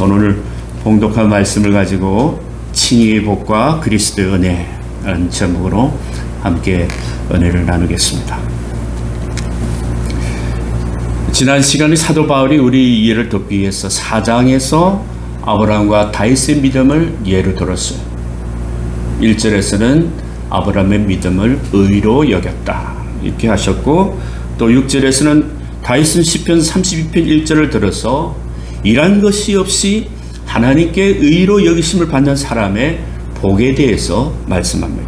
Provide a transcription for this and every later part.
자, 오늘 봉독한 말씀을 가지고 칭의의 복과 그리스도의 은혜라는 제목으로 함께 은혜를 나누겠습니다. 지난 시간에 사도 바울이 우리 이해를 돕기 위해서 4장에서 아브라함과 다윗의 믿음을 예로 들었어요. 1절에서는 아브라함의 믿음을 의로 여겼다 이렇게 하셨고, 또 6절에서는 다윗은 시편 32편 1절을 들어서 일한 것이 없이 하나님께 의로 여기심을 받는 사람의 복에 대해서 말씀합니다.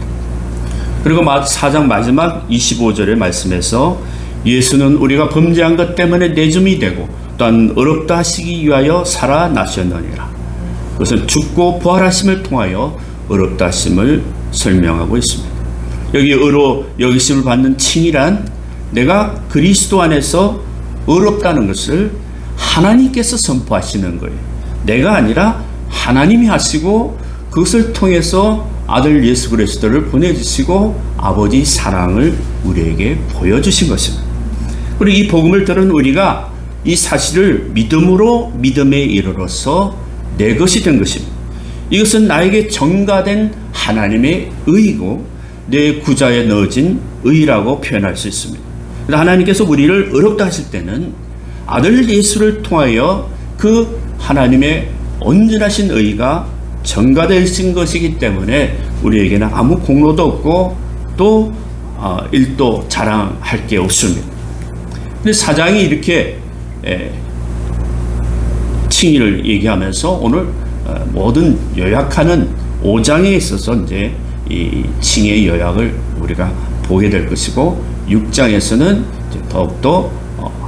그리고 4장 마지막 25절의 말씀에서 예수는 우리가 범죄한 것 때문에 내줌이 되고 또한 어렵다 하시기 위하여 살아나셨느니라. 그것은 죽고 부활하심을 통하여 어렵다 하심을 설명하고 있습니다. 여기 의로 여기심을 받는 칭이란 내가 그리스도 안에서 어렵다는 것을 하나님께서 선포하시는 거예요. 내가 아니라 하나님이 하시고 그것을 통해서 아들 예수 그리스도를 보내주시고 아버지 사랑을 우리에게 보여주신 것입니다. 그리고 이 복음을 들은 우리가 이 사실을 믿음으로 믿음에 이르러서 내 것이 된 것입니다. 이것은 나에게 전가된 하나님의 의이고 내 구자에 넣어진 의라고 표현할 수 있습니다. 하나님께서 우리를 어렵다 하실 때는 아들 예수를 통하여 그 하나님의 온전하신 의가 전가되신 것이기 때문에 우리에게는 아무 공로도 없고 또 일도 자랑할 게 없습니다. 근데 사장이 이렇게 칭의를 얘기하면서 오늘 모든 요약하는 5장에 있어서 이제 이 칭의의 요약을 우리가 보게 될 것이고, 6장에서는 더욱더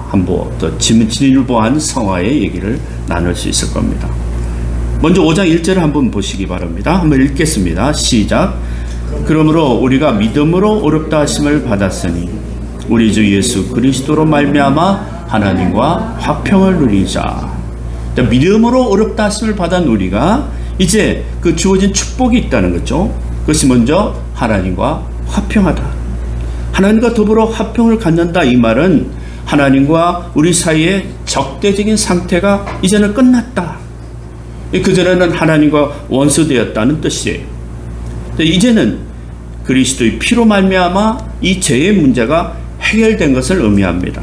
한번 더 진일보한 성화의 얘기를 나눌 수 있을 겁니다. 먼저 5장 1절을 한번 보시기 바랍니다. 한번 읽겠습니다. 시작. 그러므로 우리가 믿음으로 어렵다 하심을 받았으니 우리 주 예수 그리스도로 말미암아 하나님과 화평을 누리자. 믿음으로 어렵다 하심을 받은 우리가 이제 그 주어진 축복이 있다는 거죠. 그것이 먼저 하나님과 화평하다. 하나님과 더불어 화평을 갖는다. 이 말은 하나님과 우리 사이의 적대적인 상태가 이제는 끝났다. 그전에는 하나님과 원수되었다는 뜻이에요. 이제는 그리스도의 피로 말미암아 이 죄의 문제가 해결된 것을 의미합니다.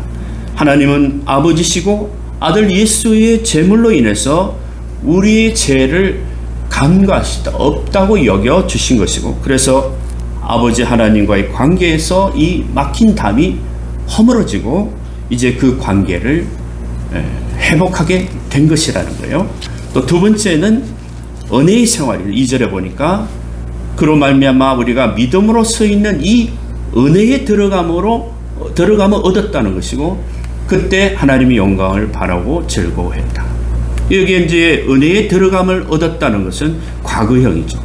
하나님은 아버지시고 아들 예수의 제물로 인해서 우리의 죄를 간과하시다 없다고 여겨 주신 것이고, 그래서 아버지 하나님과의 관계에서 이 막힌 담이 허물어지고 이제 그 관계를 회복하게 된 것이라는 거예요. 또 두 번째는 은혜의 생활을 2절에 보니까 그로 말미암아 우리가 믿음으로 서 있는 이 은혜에 들어감을 얻었다는 것이고, 그때 하나님의 영광을 바라고 즐거워했다. 여기에 이제 은혜에 들어감을 얻었다는 것은 과거형이죠.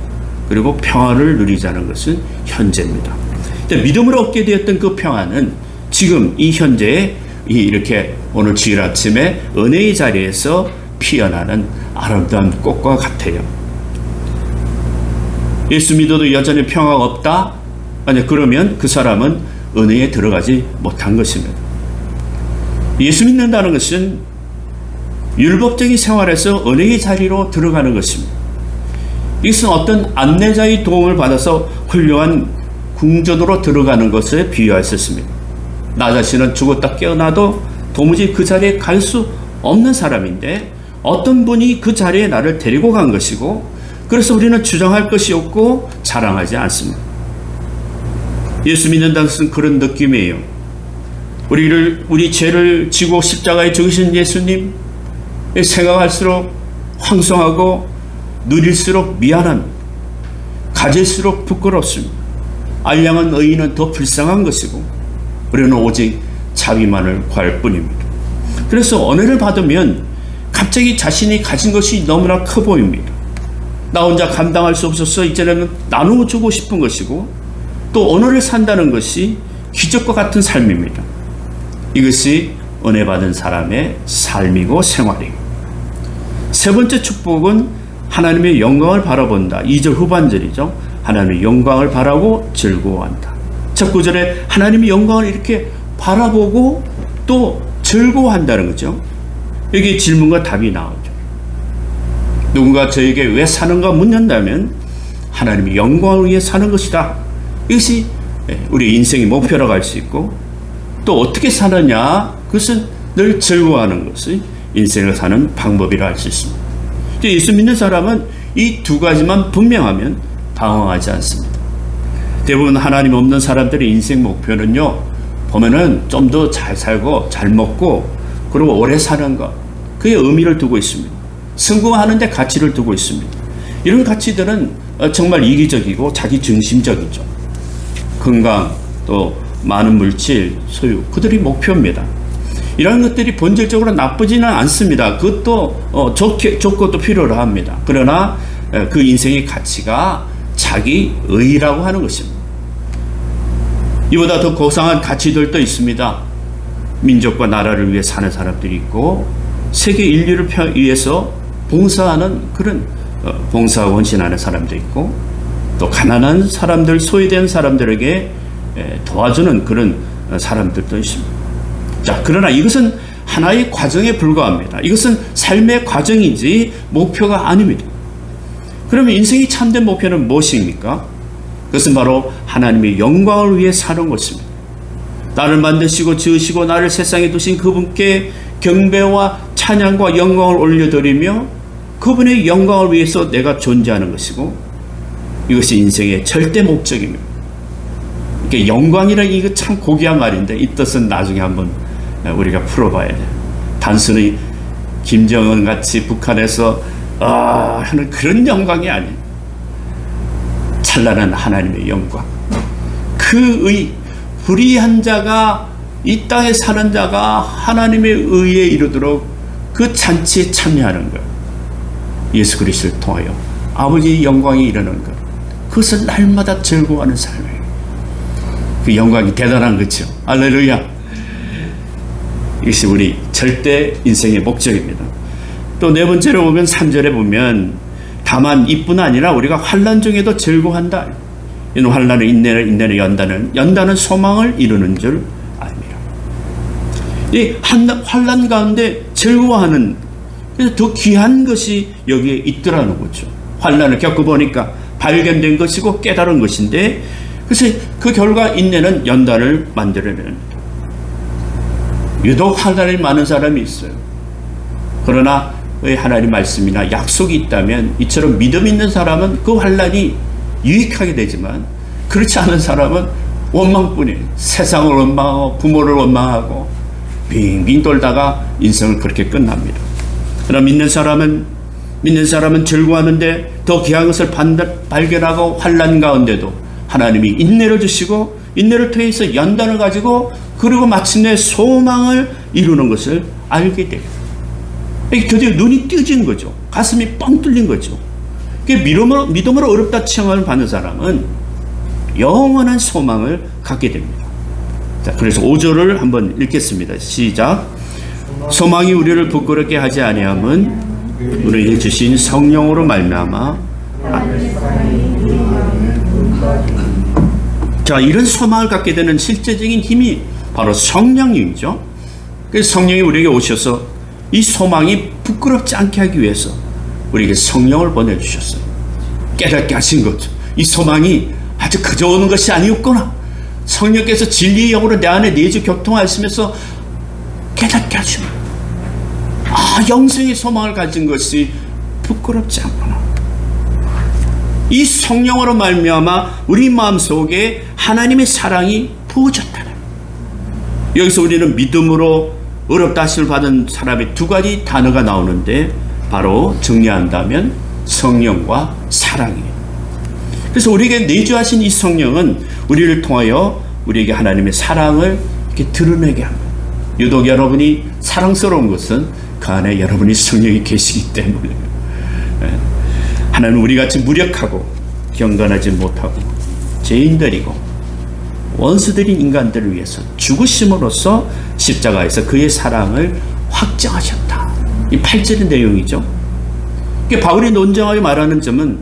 그리고 평화를 누리자는 것은 현재입니다. 믿음으로 얻게 되었던 그 평화는 지금 이 현재에 이렇게 오늘 주일 아침에 은혜의 자리에서 피어나는 아름다운 꽃과 같아요. 예수 믿어도 여전히 평화가 없다? 아니, 그러면 그 사람은 은혜에 들어가지 못한 것입니다. 예수 믿는다는 것은 율법적인 생활에서 은혜의 자리로 들어가는 것입니다. 이것은 어떤 안내자의 도움을 받아서 훌륭한 궁전으로 들어가는 것에 비유할 수 있습니다. 나 자신은 죽었다 깨어나도 도무지 그 자리에 갈 수 없는 사람인데 어떤 분이 그 자리에 나를 데리고 간 것이고, 그래서 우리는 주장할 것이 없고 자랑하지 않습니다. 예수 믿는다는 것은 그런 느낌이에요. 우리 죄를 지고 십자가에 죽으신 예수님, 생각할수록 황송하고 누릴수록 미안합니다. 가질수록 부끄럽습니다. 알량한 의인은 더 불쌍한 것이고 우리는 오직 자비만을 구할 뿐입니다. 그래서 은혜를 받으면 갑자기 자신이 가진 것이 너무나 커 보입니다. 나 혼자 감당할 수 없어서 이제는 나누어 주고 싶은 것이고, 또 은혜를 산다는 것이 기적과 같은 삶입니다. 이것이 은혜 받은 사람의 삶이고 생활입니다. 세 번째 축복은 하나님의 영광을 바라본다. 2절 후반절이죠. 하나님의 영광을 바라고 즐거워한다. 첫 구절에 하나님의 영광을 이렇게 바라보고 또 즐거워한다는 거죠. 여기 질문과 답이 나오죠. 누군가 저에게 왜 사는가 묻는다면 하나님의 영광을 위해 사는 것이다. 이것이 우리 인생의 목표라고 할 수 있고, 또 어떻게 사느냐, 그것은 늘 즐거워하는 것이 인생을 사는 방법이라 할 수 있습니다. 예수 믿는 사람은 이 두 가지만 분명하면 방황하지 않습니다. 대부분 하나님 없는 사람들의 인생 목표는요, 보면은 좀 더 잘 살고 잘 먹고 그리고 오래 사는 것, 그게 의미를 두고 있습니다. 성공하는 데 가치를 두고 있습니다. 이런 가치들은 정말 이기적이고 자기 중심적이죠. 건강, 또 많은 물질, 소유, 그들이 목표입니다. 이런 것들이 본질적으로 나쁘지는 않습니다. 그것도 좋고도 필요로 합니다. 그러나 그 인생의 가치가 자기 의라고 하는 것입니다. 이보다 더 고상한 가치들도 있습니다. 민족과 나라를 위해 사는 사람들이 있고, 세계 인류를 위해서 봉사하는 그런 봉사 원신하는 사람도 있고, 또 가난한 사람들, 소외된 사람들에게 도와주는 그런 사람들도 있습니다. 자, 그러나 이것은 하나의 과정에 불과합니다. 이것은 삶의 과정이지 목표가 아닙니다. 그러면 인생의 참된 목표는 무엇입니까? 그것은 바로 하나님의 영광을 위해 사는 것입니다. 나를 만드시고 지으시고 나를 세상에 두신 그분께 경배와 찬양과 영광을 올려드리며 그분의 영광을 위해서 내가 존재하는 것이고, 이것이 인생의 절대 목적입니다. 이게 영광이라는 이거 참 고귀한 말인데 이 뜻은 나중에 한번 우리가 풀어봐야 돼요. 단순히 김정은 같이 북한에서 하는 그런 영광이 아니에요. 찬란한 하나님의 영광, 그의 불의한 자가, 이 땅에 사는 자가 하나님의 의에 이르도록 그 잔치에 참여하는 것, 예수 그리스도를 통하여 아버지의 영광에 이르는 것, 그것을 날마다 즐거워하는 삶이에요. 그 영광이 대단한 거죠. 할렐루야. 이것이 우리 절대 인생의 목적입니다. 또 네 번째로 보면 3절에 보면 다만 이뿐 아니라 우리가 환난 중에도 즐거워한다. 이는 환난은 인내를 연다는 소망을 이루는 줄 압니다. 이 환난 가운데 즐거워하는, 그래서 더 귀한 것이 여기에 있더라는 거죠. 환난을 겪어보니까 발견된 것이고 깨달은 것인데, 그래서 그 결과 인내는 연단을 만들어냅니다. 유독 환난이 많은 사람이 있어요. 그러나 하나님 말씀이나 약속이 있다면 이처럼 믿음 있는 사람은 그 환난이 유익하게 되지만, 그렇지 않은 사람은 원망뿐이에요. 세상을 원망하고 부모를 원망하고 빙빙 돌다가 인생을 그렇게 끝납니다. 그러나 믿는 사람은 즐거워하는데 더 귀한 것을 발견하고 환난 가운데도 하나님이 인내를 주시고 인내를 통해서 연단을 가지고 그리고 마침내 소망을 이루는 것을 알게 돼요. 드디어 눈이 띄어진 거죠. 가슴이 뻥 뚫린 거죠. 믿음으로 어렵다 칭함을 받는 사람은 영원한 소망을 갖게 됩니다. 자, 그래서 5절을 한번 읽겠습니다. 시작. 소망이 우리를 부끄럽게 하지 아니함은 우리에게 주신 성령으로 말미암아. 자, 이런 소망을 갖게 되는 실제적인 힘이 바로 성령님이죠. 그래서 성령이 우리에게 오셔서 이 소망이 부끄럽지 않게 하기 위해서 우리에게 성령을 보내주셨어요. 깨닫게 하신 거죠. 이 소망이 아주 그저 오는 것이 아니었구나. 성령께서 진리의 영으로 내 안에 내주 교통하시면서 깨닫게 하시면, 영생의 소망을 가진 것이 부끄럽지 않구나. 이 성령으로 말미암아 우리 마음속에 하나님의 사랑이 부어졌다는, 여기서 우리는 믿음으로 어렵다 하심을 받은 사람의 두 가지 단어가 나오는데, 바로 정리한다면 성령과 사랑이에요. 그래서 우리에게 내주하신 이 성령은 우리를 통하여 우리에게 하나님의 사랑을 이렇게 드러내게 합니다. 유독 여러분이 사랑스러운 것은 그 안에 여러분이 성령이 계시기 때문에. 하나님은 우리같이 무력하고 경건하지 못하고 죄인들이고 원수들인 인간들을 위해서 죽으심으로써 십자가에서 그의 사랑을 확정하셨다. 이 8절의 내용이죠. 바울이 논정하게 말하는 점은,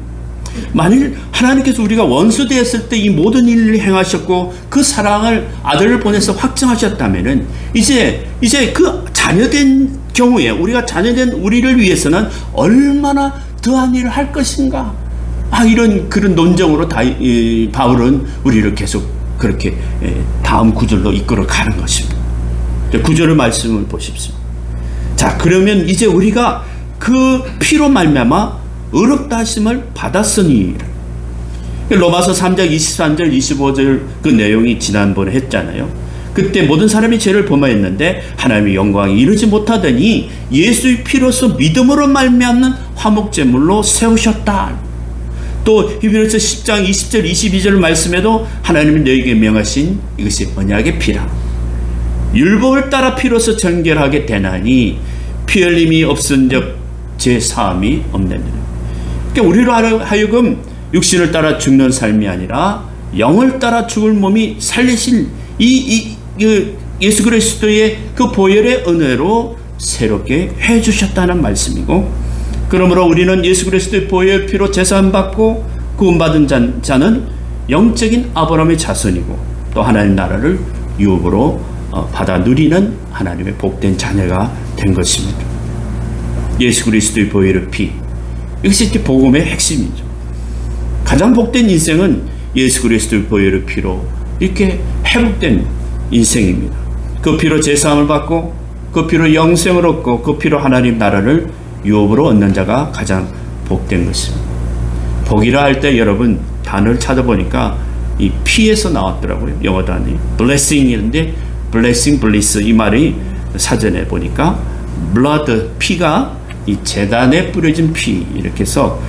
만일 하나님께서 우리가 원수 되었을 때 이 모든 일을 행하셨고 그 사랑을 아들을 보내서 확정하셨다면은 이제 그 자녀된 경우에, 우리가 자녀된 우리를 위해서는 얼마나 더한 일을 할 것인가? 이런 그런 논쟁으로 바울은 우리를 계속 그렇게 다음 구절로 이끌어 가는 것입니다. 구절의 말씀을 보십시오. 자, 그러면 이제 우리가 그 피로 말미암아 의롭다 하심을 받았으니, 로마서 3장 23절 25절 그 내용이 지난번에 했잖아요. 그때 모든 사람이 죄를 범하였는데 하나님의 영광에 이르지 못하더니 예수의 피로서 믿음으로 말미암는 화목제물로 세우셨다. 또 히브리서 10장 20절 22절 말씀에도 하나님이 너에게 명하신 이것이 언약의 피라. 율법을 따라 피로서 정결하게 되나니 피 흘림이 없은즉 제 사함이 없느니라. 그러니까 우리로 하여금 육신을 따라 죽는 삶이 아니라 영을 따라 죽을 몸이 살리신 예수 그리스도의 그 보혈의 은혜로 새롭게 해주셨다는 말씀이고, 그러므로 우리는 예수 그리스도의 보혈 피로 제사함 받고 구원받은 자는 영적인 아브라함의 자손이고 또 하나님 나라를 유업으로 받아 누리는 하나님의 복된 자녀가 된 것입니다. 예수 그리스도의 보혈의 피, 이것이 복음의 핵심이죠. 가장 복된 인생은 예수 그리스도의 보혈의 피로 이렇게 회복된 인생입니다. 그 피로 제사함을 받고 그 피로 영생을 얻고 그 피로 하나님 나라를 유업으로 얻는 자가 가장 복된 것입니다. 복이라 할 때 여러분 단어를 찾아보니까 이 피에서 나왔더라고요. 영어 단어이 blessing인데 blessing, bliss 이 말이 사전에 보니까 blood, 피가 이 제단에 뿌려진 피 이렇게 해서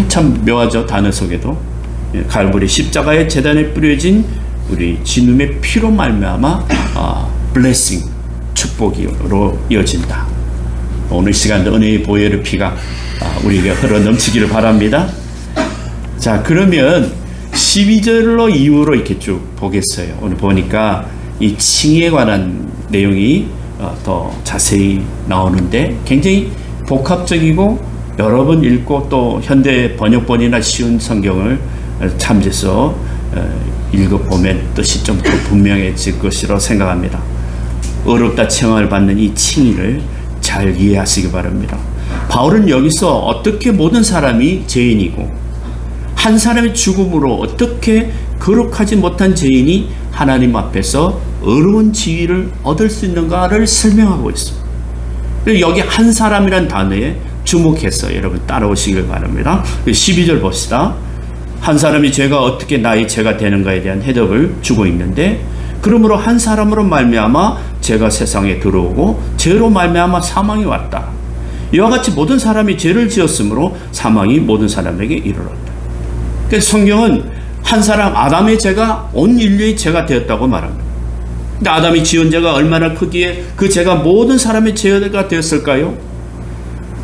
참 묘하죠. 단어 속에도 갈보리 십자가의 제단에 뿌려진 우리 진음의 피로 말미암아 blessing, 축복으로 이어진다. 오늘 시간도 은혜의 보혈의 피가 우리에게 흘러 넘치기를 바랍니다. 자, 그러면 12절로 이후로 이렇게 쭉 보겠어요. 오늘 보니까 이 칭의에 관한 내용이 더 자세히 나오는데 굉장히 복합적이고 여러 번 읽고 또 현대 번역본이나 쉬운 성경을 참조해서 읽어보면 뜻이 좀 더 분명해질 것이라고 생각합니다. 의롭다 칭함을 받는 이 칭의를 잘 이해하시기 바랍니다. 바울은 여기서 어떻게 모든 사람이 죄인이고 한 사람의 죽음으로 어떻게 거룩하지 못한 죄인이 하나님 앞에서 의로운 지위를 얻을 수 있는가를 설명하고 있습니다. 여기 한 사람이란 단어에 주목해서 여러분 따라오시길 바랍니다. 12절 봅시다. 한 사람이 죄가 어떻게 나의 죄가 되는가에 대한 해답을 주고 있는데, 그러므로 한 사람으로 말미암아 죄가 세상에 들어오고 죄로 말미암아 사망이 왔다. 이와 같이 모든 사람이 죄를 지었으므로 사망이 모든 사람에게 이르렀다. 그래서 성경은 한 사람 아담의 죄가 온 인류의 죄가 되었다고 말합니다. 근데 아담이 지은 죄가 얼마나 크기에 그 죄가 모든 사람의 죄가 되었을까요?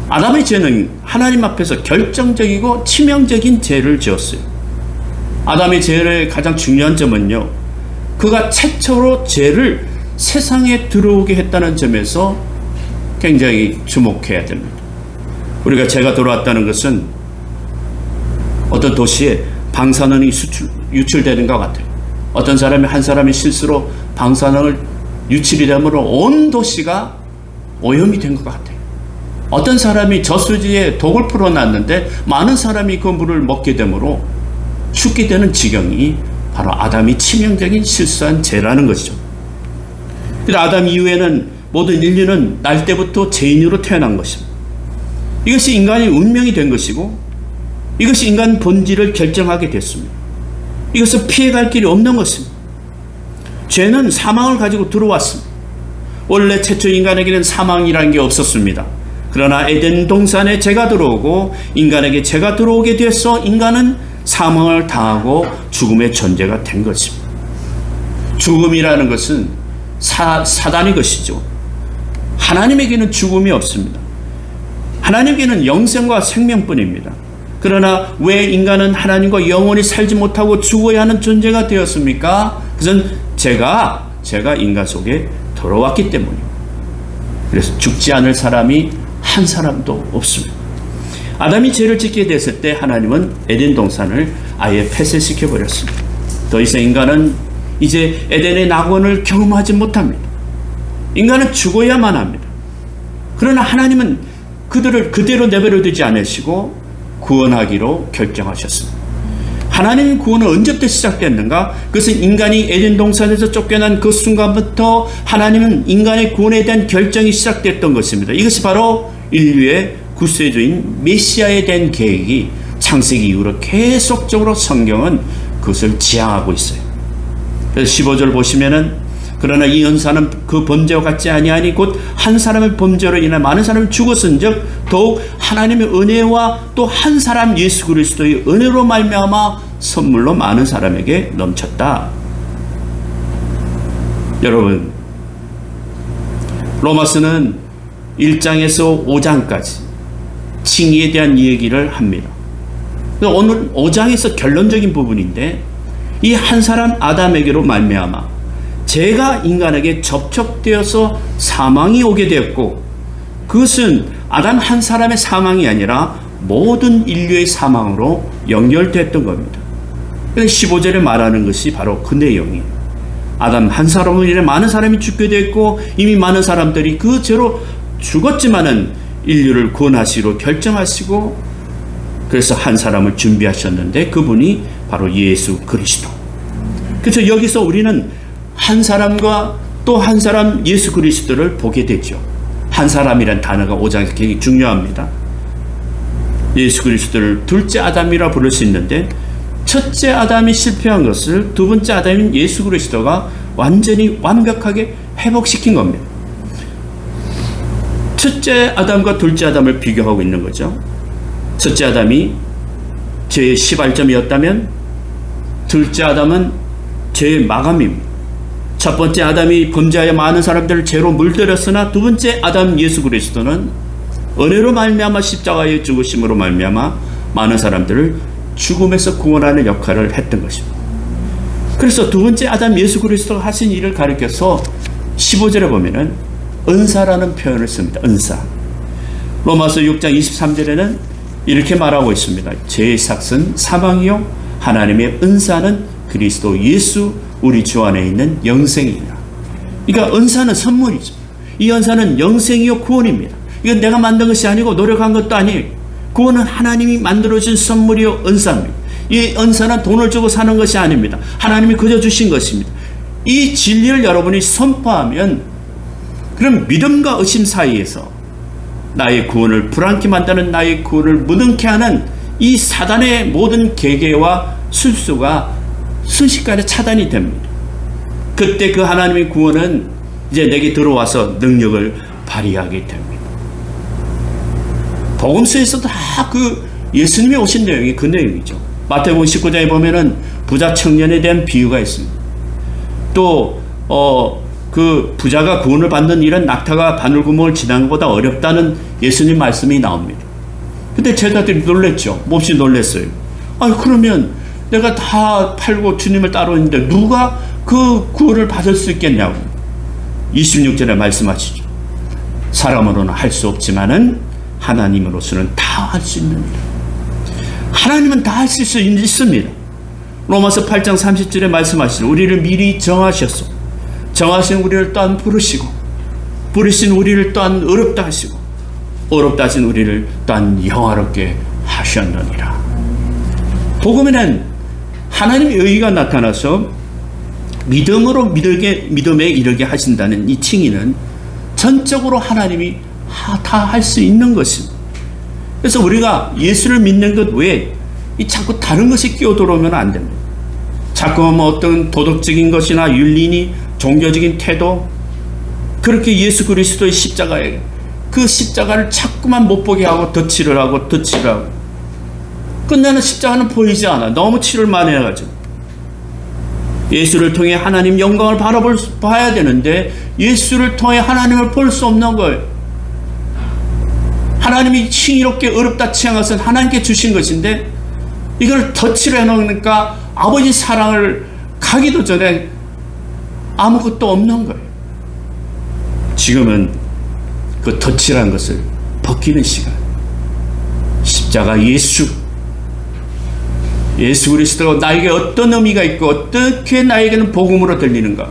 아담의 죄는 하나님 앞에서 결정적이고 치명적인 죄를 지었어요. 아담의 죄의 가장 중요한 점은요, 그가 최초로 죄를 세상에 들어오게 했다는 점에서 굉장히 주목해야 됩니다. 우리가 죄가 들어왔다는 것은 어떤 도시에 방사능이 유출되는 것 같아요. 어떤 사람이 한 사람의 실수로 방사능을 유출이 되므로 온 도시가 오염이 된 것 같아요. 어떤 사람이 저수지에 독을 풀어놨는데 많은 사람이 그 물을 먹게 되므로 죽게 되는 지경이 바로 아담이 치명적인 실수한 죄라는 것이죠. 아담 이후에는 모든 인류는 날 때부터 죄인으로 태어난 것입니다. 이것이 인간의 운명이 된 것이고 이것이 인간 본질을 결정하게 됐습니다. 이것은 피해갈 길이 없는 것입니다. 죄는 사망을 가지고 들어왔습니다. 원래 최초 인간에게는 사망이라는 게 없었습니다. 그러나 에덴 동산에 죄가 들어오고 인간에게 죄가 들어오게 돼서 인간은 사망을 당하고 죽음의 존재가 된 것입니다. 죽음이라는 것은 사단의 것이죠. 하나님에게는 죽음이 없습니다. 하나님께는 영생과 생명뿐입니다. 그러나 왜 인간은 하나님과 영원히 살지 못하고 죽어야 하는 존재가 되었습니까? 그것은 죄가 인간 속에 들어왔기 때문입니다. 그래서 죽지 않을 사람이 한 사람도 없습니다. 아담이 죄를 짓게 됐을 때 하나님은 에덴 동산을 아예 폐쇄시켜 버렸습니다. 더 이상 인간은 이제 에덴의 낙원을 경험하지 못합니다. 인간은 죽어야만 합니다. 그러나 하나님은 그들을 그대로 내버려 두지 않으시고 구원하기로 결정하셨습니다. 하나님의 구원은 언제부터 시작됐는가? 그것은 인간이 에덴 동산에서 쫓겨난 그 순간부터 하나님은 인간의 구원에 대한 결정이 시작됐던 것입니다. 이것이 바로 인류의 구세주인 메시아에 대한 계획이 창세기 이후로 계속적으로 성경은 그것을 지향하고 있어요. 그래서 15절 보시면은 그러나 이 은사는 그 범죄와 같지 아니하니 곧 한 사람의 범죄로 인해 많은 사람이 죽었은즉 더욱 하나님의 은혜와 또 한 사람 예수 그리스도의 은혜로 말미암아 선물로 많은 사람에게 넘쳤다. 여러분, 로마서는 1장에서 5장까지 칭의에 대한 얘기를 합니다. 오늘 5장에서 결론적인 부분인데 이 한 사람 아담에게로 말미암아 죄가 인간에게 접촉되어서 사망이 오게 되었고 그것은 아담 한 사람의 사망이 아니라 모든 인류의 사망으로 연결됐던 겁니다. 15절에 말하는 것이 바로 그 내용이에요. 아담 한 사람으로 인해 많은 사람이 죽게 됐고 이미 많은 사람들이 그 죄로 죽었지만은 인류를 구원하시기로 결정하시고 그래서 한 사람을 준비하셨는데 그분이 바로 예수 그리스도. 그래서 여기서 우리는 한 사람과 또 한 사람 예수 그리스도를 보게 되죠. 한 사람이란 단어가 5장에서 굉장히 중요합니다. 예수 그리스도를 둘째 아담이라 부를 수 있는데 첫째 아담이 실패한 것을 두 번째 아담인 예수 그리스도가 완전히 완벽하게 회복시킨 겁니다. 첫째 아담과 둘째 아담을 비교하고 있는 거죠. 첫째 아담이 죄의 시발점이었다면 둘째 아담은 죄의 마감입니다. 첫 번째 아담이 범죄하여 많은 사람들을 죄로 물들였으나 두 번째 아담 예수 그리스도는 은혜로 말미암아 십자가의 죽으심으로 말미암아 많은 사람들을 죽음에서 구원하는 역할을 했던 것입니다. 그래서 두 번째 아담 예수 그리스도가 하신 일을 가리켜서 15절에 보면은 은사라는 표현을 씁니다. 은사. 로마서 6장 23절에는 이렇게 말하고 있습니다. 죄의 삭은 사망이요 하나님의 은사는 그리스도 예수 우리 주 안에 있는 영생이라. 그러니까 은사는 선물이죠. 이 은사는 영생이요 구원입니다. 이건 내가 만든 것이 아니고 노력한 것도 아니에요. 구원은 하나님이 만들어준 선물이요 은사입니다. 이 은사는 돈을 주고 사는 것이 아닙니다. 하나님이 그저 주신 것입니다. 이 진리를 여러분이 선포하면 그럼 믿음과 의심 사이에서 나의 구원을 불안케 만드는 나의 구원을 무능케 하는 이 사단의 모든 계계와 술수가 순식간에 차단이 됩니다. 그때 그 하나님의 구원은 이제 내게 들어와서 능력을 발휘하게 됩니다. 복음서에서도 다 그 예수님이 오신 내용이 그 내용이죠. 마태복음 19장에 보면은 부자 청년에 대한 비유가 있습니다. 또 그 부자가 구원을 받는 일은 낙타가 바늘구멍을 지나는 것보다 어렵다는 예수님 말씀이 나옵니다. 근데 제자들이 놀랬죠. 몹시 놀랬어요. 그러면 내가 다 팔고 주님을 따르는데 누가 그 구원을 받을 수 있겠냐고 26절에 말씀하시죠. 사람으로는 할 수 없지만은 하나님으로서는 다 할 수 있는 일. 하나님은 다 할 수 있습니다. 로마서 8장 30절에 말씀하시죠. 우리를 미리 정하셨소. 정하신 우리를 또한 부르시고 부르신 우리를 또한 어렵다 하시고 어렵다 하신 우리를 또한 영화롭게 하셨느니라. 복음에는 하나님의 의의가 나타나서 믿음으로 믿음에 이르게 하신다는 이 칭의는 전적으로 하나님이 다 할 수 있는 것입니다. 그래서 우리가 예수를 믿는 것 외에 자꾸 다른 것이 끼어들어오면 안 됩니다. 자꾸 어떤 도덕적인 것이나 윤리니 종교적인 태도 그렇게 예수 그리스도의 십자가에 그 십자가를 자꾸만 못 보게 하고 덧칠을 하고 끝내는 십자가는 보이지 않아. 너무 칠을 많이 해가지고 예수를 통해 하나님 영광을 봐야 되는데 예수를 통해 하나님을 볼 수 없는 거예요. 하나님이 칭의롭게 어렵다 취한 것은 하나님께 주신 것인데 이걸 덧칠해 놓으니까 아버지 사랑을 가기도 전에 아무것도 없는 거예요. 지금은 그 덧칠한 것을 벗기는 시간. 십자가 예수 그리스도가 나에게 어떤 의미가 있고 어떻게 나에게는 복음으로 들리는가.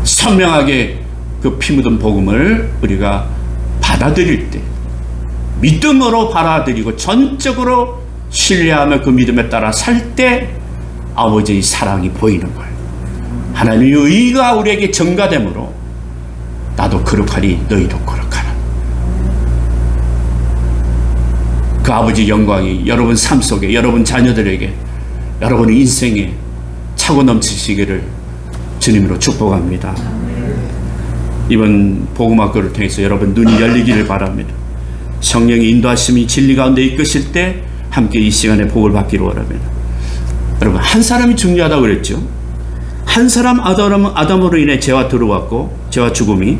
선명하게 그 피 묻은 복음을 우리가 받아들일 때, 믿음으로 받아들이고 전적으로 신뢰하며 그 믿음에 따라 살 때 아버지의 사랑이 보이는 거예요. 하나님의 의가 우리에게 전가되므로 나도 거룩하니 너희도 거룩하라. 그 아버지 영광이 여러분 삶 속에, 여러분 자녀들에게, 여러분의 인생에 차고 넘치시기를 주님으로 축복합니다. 이번 복음학교를 통해서 여러분 눈이 열리기를 바랍니다. 성령의 인도하심이 진리 가운데 이끄실 때 함께 이 시간에 복을 받기를 원합니다. 여러분, 한 사람이 중요하다고 그랬죠. 한 사람 아담으로 인해 죄가 들어왔고, 죄와 죽음이,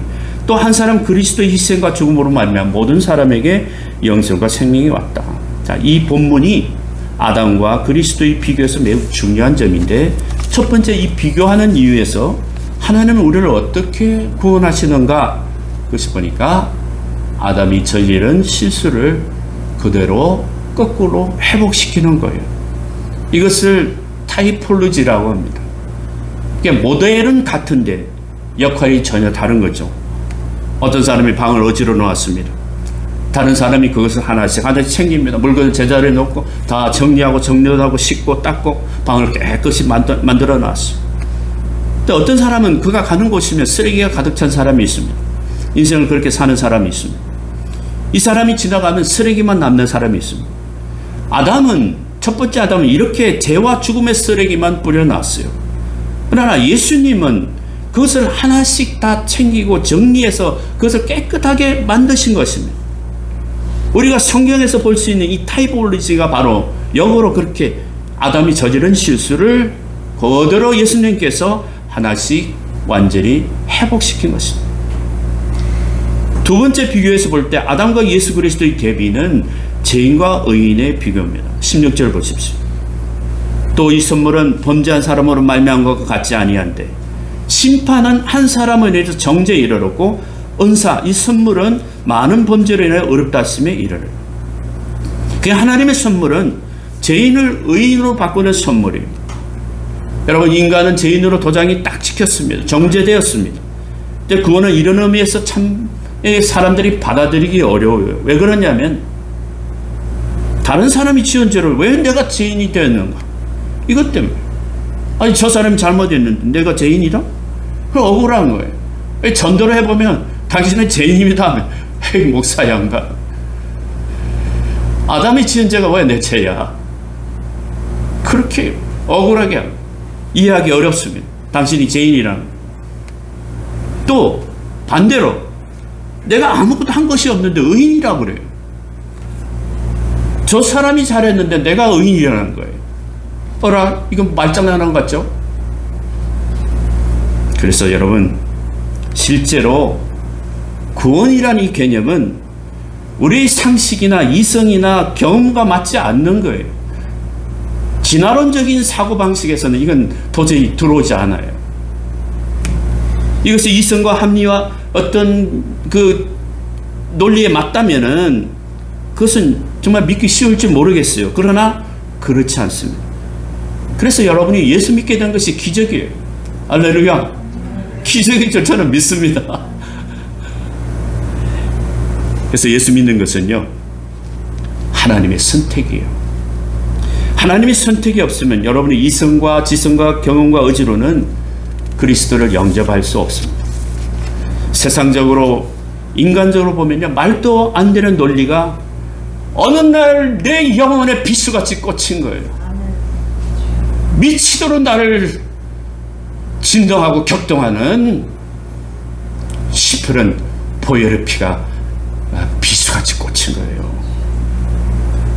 또 한 사람 그리스도의 희생과 죽음으로 말미암아 모든 사람에게 영생과 생명이 왔다. 자, 이 본문이 아담과 그리스도의 비교에서 매우 중요한 점인데, 첫 번째 이 비교하는 이유에서 하나님은 우리를 어떻게 구원하시는가? 그것을 보니까 아담이 저지른 실수를 그대로 거꾸로 회복시키는 거예요. 이것을 타이폴로지라고 합니다. 그러니까 모델은 같은데 역할이 전혀 다른 거죠. 어떤 사람이 방을 어지러 놓았습니다. 다른 사람이 그것을 하나씩 챙깁니다. 물건을 제자리에 놓고 다 정리하고 정돈하고 씻고 닦고 방을 깨끗이 만들어 놨어요. 근데 어떤 사람은 그가 가는 곳이면 쓰레기가 가득 찬 사람이 있습니다. 인생을 그렇게 사는 사람이 있습니다. 이 사람이 지나가면 쓰레기만 남는 사람이 있습니다. 첫 번째 아담은 이렇게 죄와 죽음의 쓰레기만 뿌려놨어요. 그러나 예수님은 그것을 하나씩 다 챙기고 정리해서 그것을 깨끗하게 만드신 것입니다. 우리가 성경에서 볼 수 있는 이 타이폴로지가 바로 영어로 그렇게 아담이 저지른 실수를 그대로 예수님께서 하나씩 완전히 회복시킨 것입니다. 두 번째 비교에서 볼 때 아담과 예수 그리스도의 대비는 죄인과 의인의 비교입니다. 16절 보십시오. 또 이 선물은 범죄한 사람으로 말미암은 것과 같지 아니한데 심판은 한 사람을 인해서 정죄에 이르렀고 은사, 이 선물은 많은 범죄로 인해 어렵다 하심에 이르러. 그 하나님의 선물은 죄인을 의인으로 바꾸는 선물입니다. 여러분, 인간은 죄인으로 도장이 딱 찍혔습니다. 정죄되었습니다. 근데 구원은 이런 의미에서 참 사람들이 받아들이기 어려워요. 왜 그러냐면 다른 사람이 지은 죄를 왜 내가 죄인이 되었는가? 이것 때문에. 아니, 저 사람이 잘못했는데 내가 죄인이다? 그럼 억울한 거예요. 전도를 해보면 당신은 죄인입니다 하면 헤이 목사 양반, 아담이 지은 죄가 왜 내 죄야? 그렇게 억울하게 하고 이해하기 어렵습니다. 당신이 죄인이라는. 또 반대로 내가 아무것도 한 것이 없는데 의인이라고 그래요. 저 사람이 잘했는데 내가 의인이라는 거예요. 어라, 이건 말장난한 것 같죠? 그래서 여러분, 실제로 구원이라는 이 개념은 우리의 상식이나 이성이나 경험과 맞지 않는 거예요. 진화론적인 사고방식에서는 이건 도저히 들어오지 않아요. 이것이 이성과 합리와 어떤 그 논리에 맞다면은 그것은 정말 믿기 쉬울지 모르겠어요. 그러나 그렇지 않습니다. 그래서 여러분이 예수 믿게 된 것이 기적이에요. 할렐루야. 기적이죠. 저는 믿습니다. 그래서 예수 믿는 것은요, 하나님의 선택이에요. 하나님의 선택이 없으면 여러분의 이성과 지성과 경험과 의지로는 그리스도를 영접할 수 없습니다. 세상적으로, 인간적으로 보면요, 말도 안 되는 논리가 어느 날 내 영혼에 비수같이 꽂힌 거예요. 미치도록 나를 진동하고 격동하는 시푸른 보혈의 피가 비수같이 꽂힌 거예요.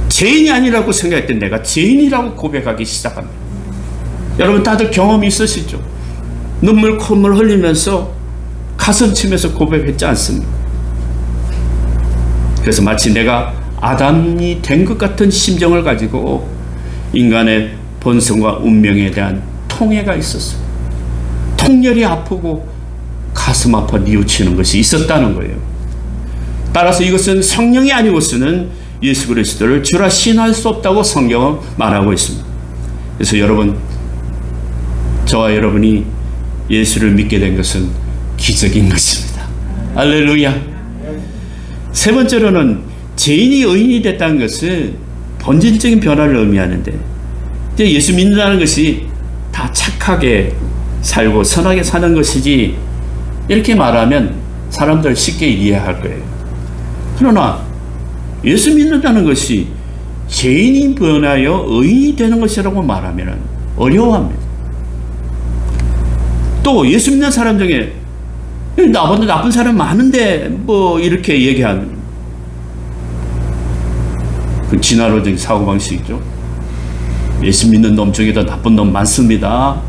죄인이 아니라고 생각할 때 내가 죄인이라고 고백하기 시작합니다. 여러분 다들 경험이 있으시죠? 눈물 콧물 흘리면서 가슴 치면서 고백했지 않습니까? 그래서 마치 내가 아담이 된 것 같은 심정을 가지고 인간의 본성과 운명에 대한 통해가 있었어요. 통렬히 아프고 가슴 아파 뉘우치는 것이 있었다는 거예요. 따라서 이것은 성령이 아니고서는 예수 그리스도를 주라 신할 수 없다고 성경은 말하고 있습니다. 그래서 여러분, 저와 여러분이 예수를 믿게 된 것은 기적인 것입니다. 할렐루야. 세 번째로는 죄인이 의인이 됐다는 것은 본질적인 변화를 의미하는데, 이제 예수 믿는다는 것이 다 착하게 살고 선하게 사는 것이지, 이렇게 말하면 사람들 쉽게 이해할 거예요. 그러나 예수 믿는다는 것이 죄인이 변하여 의인이 되는 것이라고 말하면 어려워합니다. 또 예수 믿는 사람 중에 나보다 나쁜 사람 많은데 뭐 이렇게 얘기하는, 그 진화론적인 사고방식이죠. 예수 믿는 놈 중에도 나쁜 놈 많습니다.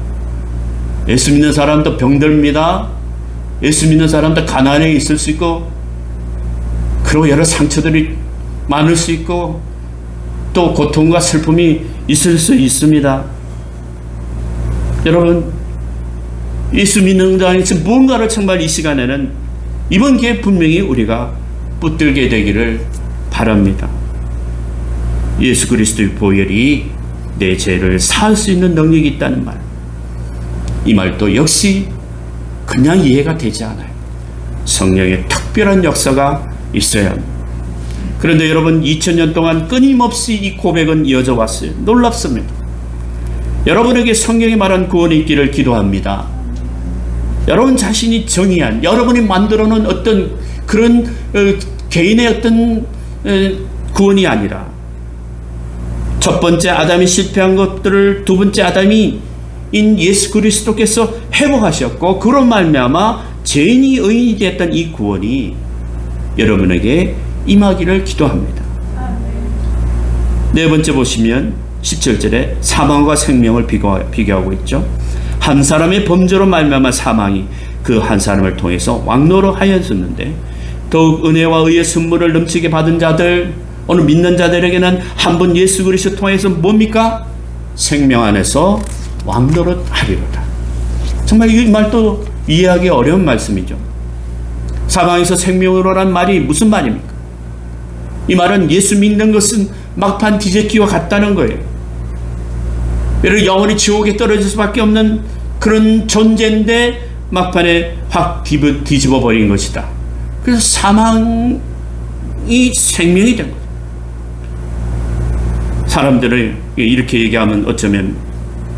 예수 믿는 사람도 병들입니다. 예수 믿는 사람도 가난에 있을 수 있고, 그리고 여러 상처들이 많을 수 있고, 또 고통과 슬픔이 있을 수 있습니다. 여러분, 예수 믿는 자에서 무언가를 정말 이 시간에는, 이번 기회에 분명히 우리가 붙들게 되기를 바랍니다. 예수 그리스도의 보혈이 내 죄를 사할 수 있는 능력이 있다는 말, 이 말도 역시 그냥 이해가 되지 않아요. 성령의 특별한 역사가 있어야 합니다. 그런데 여러분, 2000년 동안 끊임없이 이 고백은 이어져 왔어요. 놀랍습니다. 여러분에게 성경이 말한 구원이 있기를 기도합니다. 여러분 자신이 정의한, 여러분이 만들어 놓은 어떤 그런 개인의 어떤 구원이 아니라, 첫 번째 아담이 실패한 것들을 두 번째 아담이 인 예수 그리스도께서 회복하셨고, 그로 말미암아 죄인이 의인이 되었던 이 구원이 여러분에게 임하기를 기도합니다. 네 번째 보시면 17절에 사망과 생명을 비교하고 있죠. 한 사람의 범죄로 말미암아 사망이 그 한 사람을 통해서 왕노로 하였었는데, 더욱 은혜와 의의 선물을 넘치게 받은 자들, 오늘 믿는 자들에게는 한 번 예수 그리스도 통해서 뭡니까? 생명 안에서 왕노릇 하리로다. 정말 이 말도 이해하기 어려운 말씀이죠. 사망에서 생명으로란 말이 무슨 말입니까? 이 말은 예수 믿는 것은 막판 뒤집기와 같다는 거예요. 여러분, 영원히 지옥에 떨어질 수밖에 없는 그런 존재인데 막판에 확 뒤집어 버린 것이다. 그래서 사망이 생명이 된 거죠. 사람들을 이렇게 얘기하면 어쩌면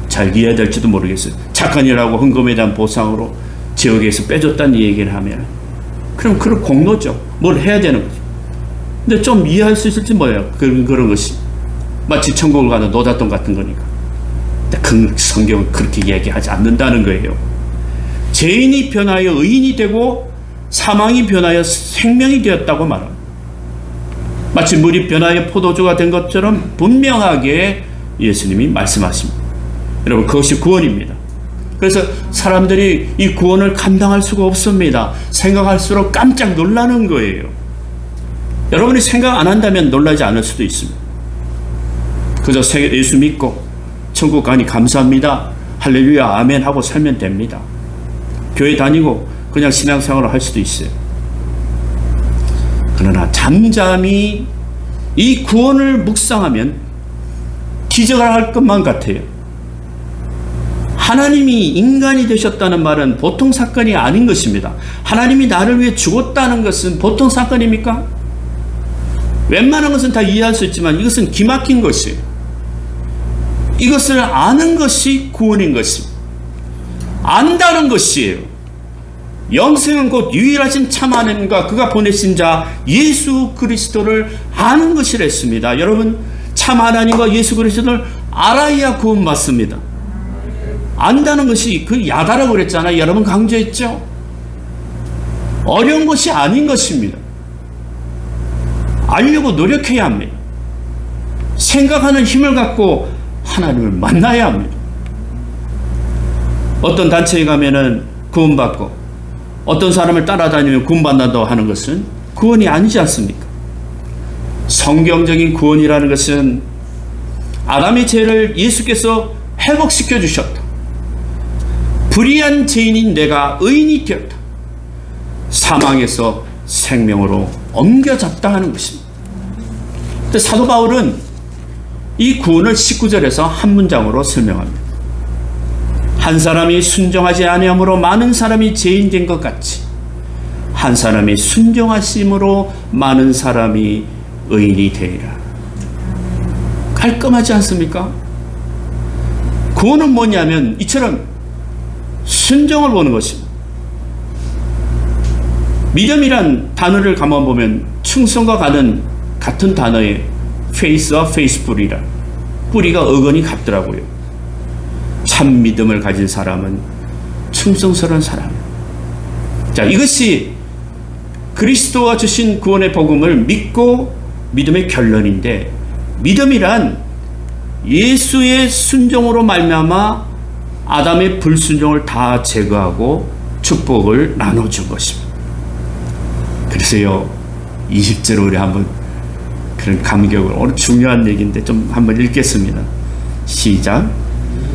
잘 이해될지도 모르겠어요. 착한 일하고 헌금에 대한 보상으로 지옥에서 빼줬다는 얘기를 하면, 그럼 그런 공로죠. 뭘 해야 되는 거죠. 근데 좀 이해할 수 있을지 뭐예요. 그런 것이 마치 천국을 가는 노잣돈 같은 거니까. 근데 그 성경은 그렇게 얘기하지 않는다는 거예요. 죄인이 변하여 의인이 되고 사망이 변하여 생명이 되었다고 말합니다. 마치 물이 변하여 포도주가 된 것처럼 분명하게 예수님이 말씀하십니다. 여러분, 그것이 구원입니다. 그래서 사람들이 이 구원을 감당할 수가 없습니다. 생각할수록 깜짝 놀라는 거예요. 여러분이 생각 안 한다면 놀라지 않을 수도 있습니다. 그저 예수 믿고 천국 가니 감사합니다, 할렐루야 아멘 하고 살면 됩니다. 교회 다니고 그냥 신앙생활을 할 수도 있어요. 그러나 잠잠히 이 구원을 묵상하면 기적을 할 것만 같아요. 하나님이 인간이 되셨다는 말은 보통 사건이 아닌 것입니다. 하나님이 나를 위해 죽었다는 것은 보통 사건입니까? 웬만한 것은 다 이해할 수 있지만 이것은 기막힌 것이에요. 이것을 아는 것이 구원인 것입니다. 안다는 것이에요. 영생은 곧 유일하신 참 하나님과 그가 보내신 자 예수 그리스도를 아는 것이라 했습니다. 여러분, 참 하나님과 예수 그리스도를 알아야 구원받습니다. 안다는 것이 그 야다라고 그랬잖아요. 여러분 강조했죠. 어려운 것이 아닌 것입니다. 알려고 노력해야 합니다. 생각하는 힘을 갖고 하나님을 만나야 합니다. 어떤 단체에 가면은 구원받고 어떤 사람을 따라다니면 구원받는다고 하는 것은 구원이 아니지 않습니까? 성경적인 구원이라는 것은 아담의 죄를 예수께서 회복시켜 주셨다. 불의한 죄인인 내가 의인이 되었다. 사망에서 생명으로 옮겨졌다 하는 것입니다. 근데 사도 바울은 이 구원을 19절에서 한 문장으로 설명합니다. 한 사람이 순종하지 아니함으로 많은 사람이 죄인 된 것 같이 한 사람이 순종하심으로 많은 사람이 의인이 되리라. 깔끔하지 않습니까? 구원은 뭐냐면 이처럼 순종을 보는 것입니다. 믿음이란 단어를 가만 보면 충성과 같은 단어의 페이스와 페이스 뿌리라. 뿌리가 어근이 같더라고요. 참 믿음을 가진 사람은 충성스러운 사람이에요. 자, 이것이 그리스도가 주신 구원의 복음을 믿고 믿음의 결론인데, 믿음이란 예수의 순종으로 말미암아 아담의 불순종을 다 제거하고 축복을 나눠준 것입니다. 그래서요, 20절 우리 한번 그런 감격을, 오늘 중요한 얘기인데 좀 한번 읽겠습니다. 시작.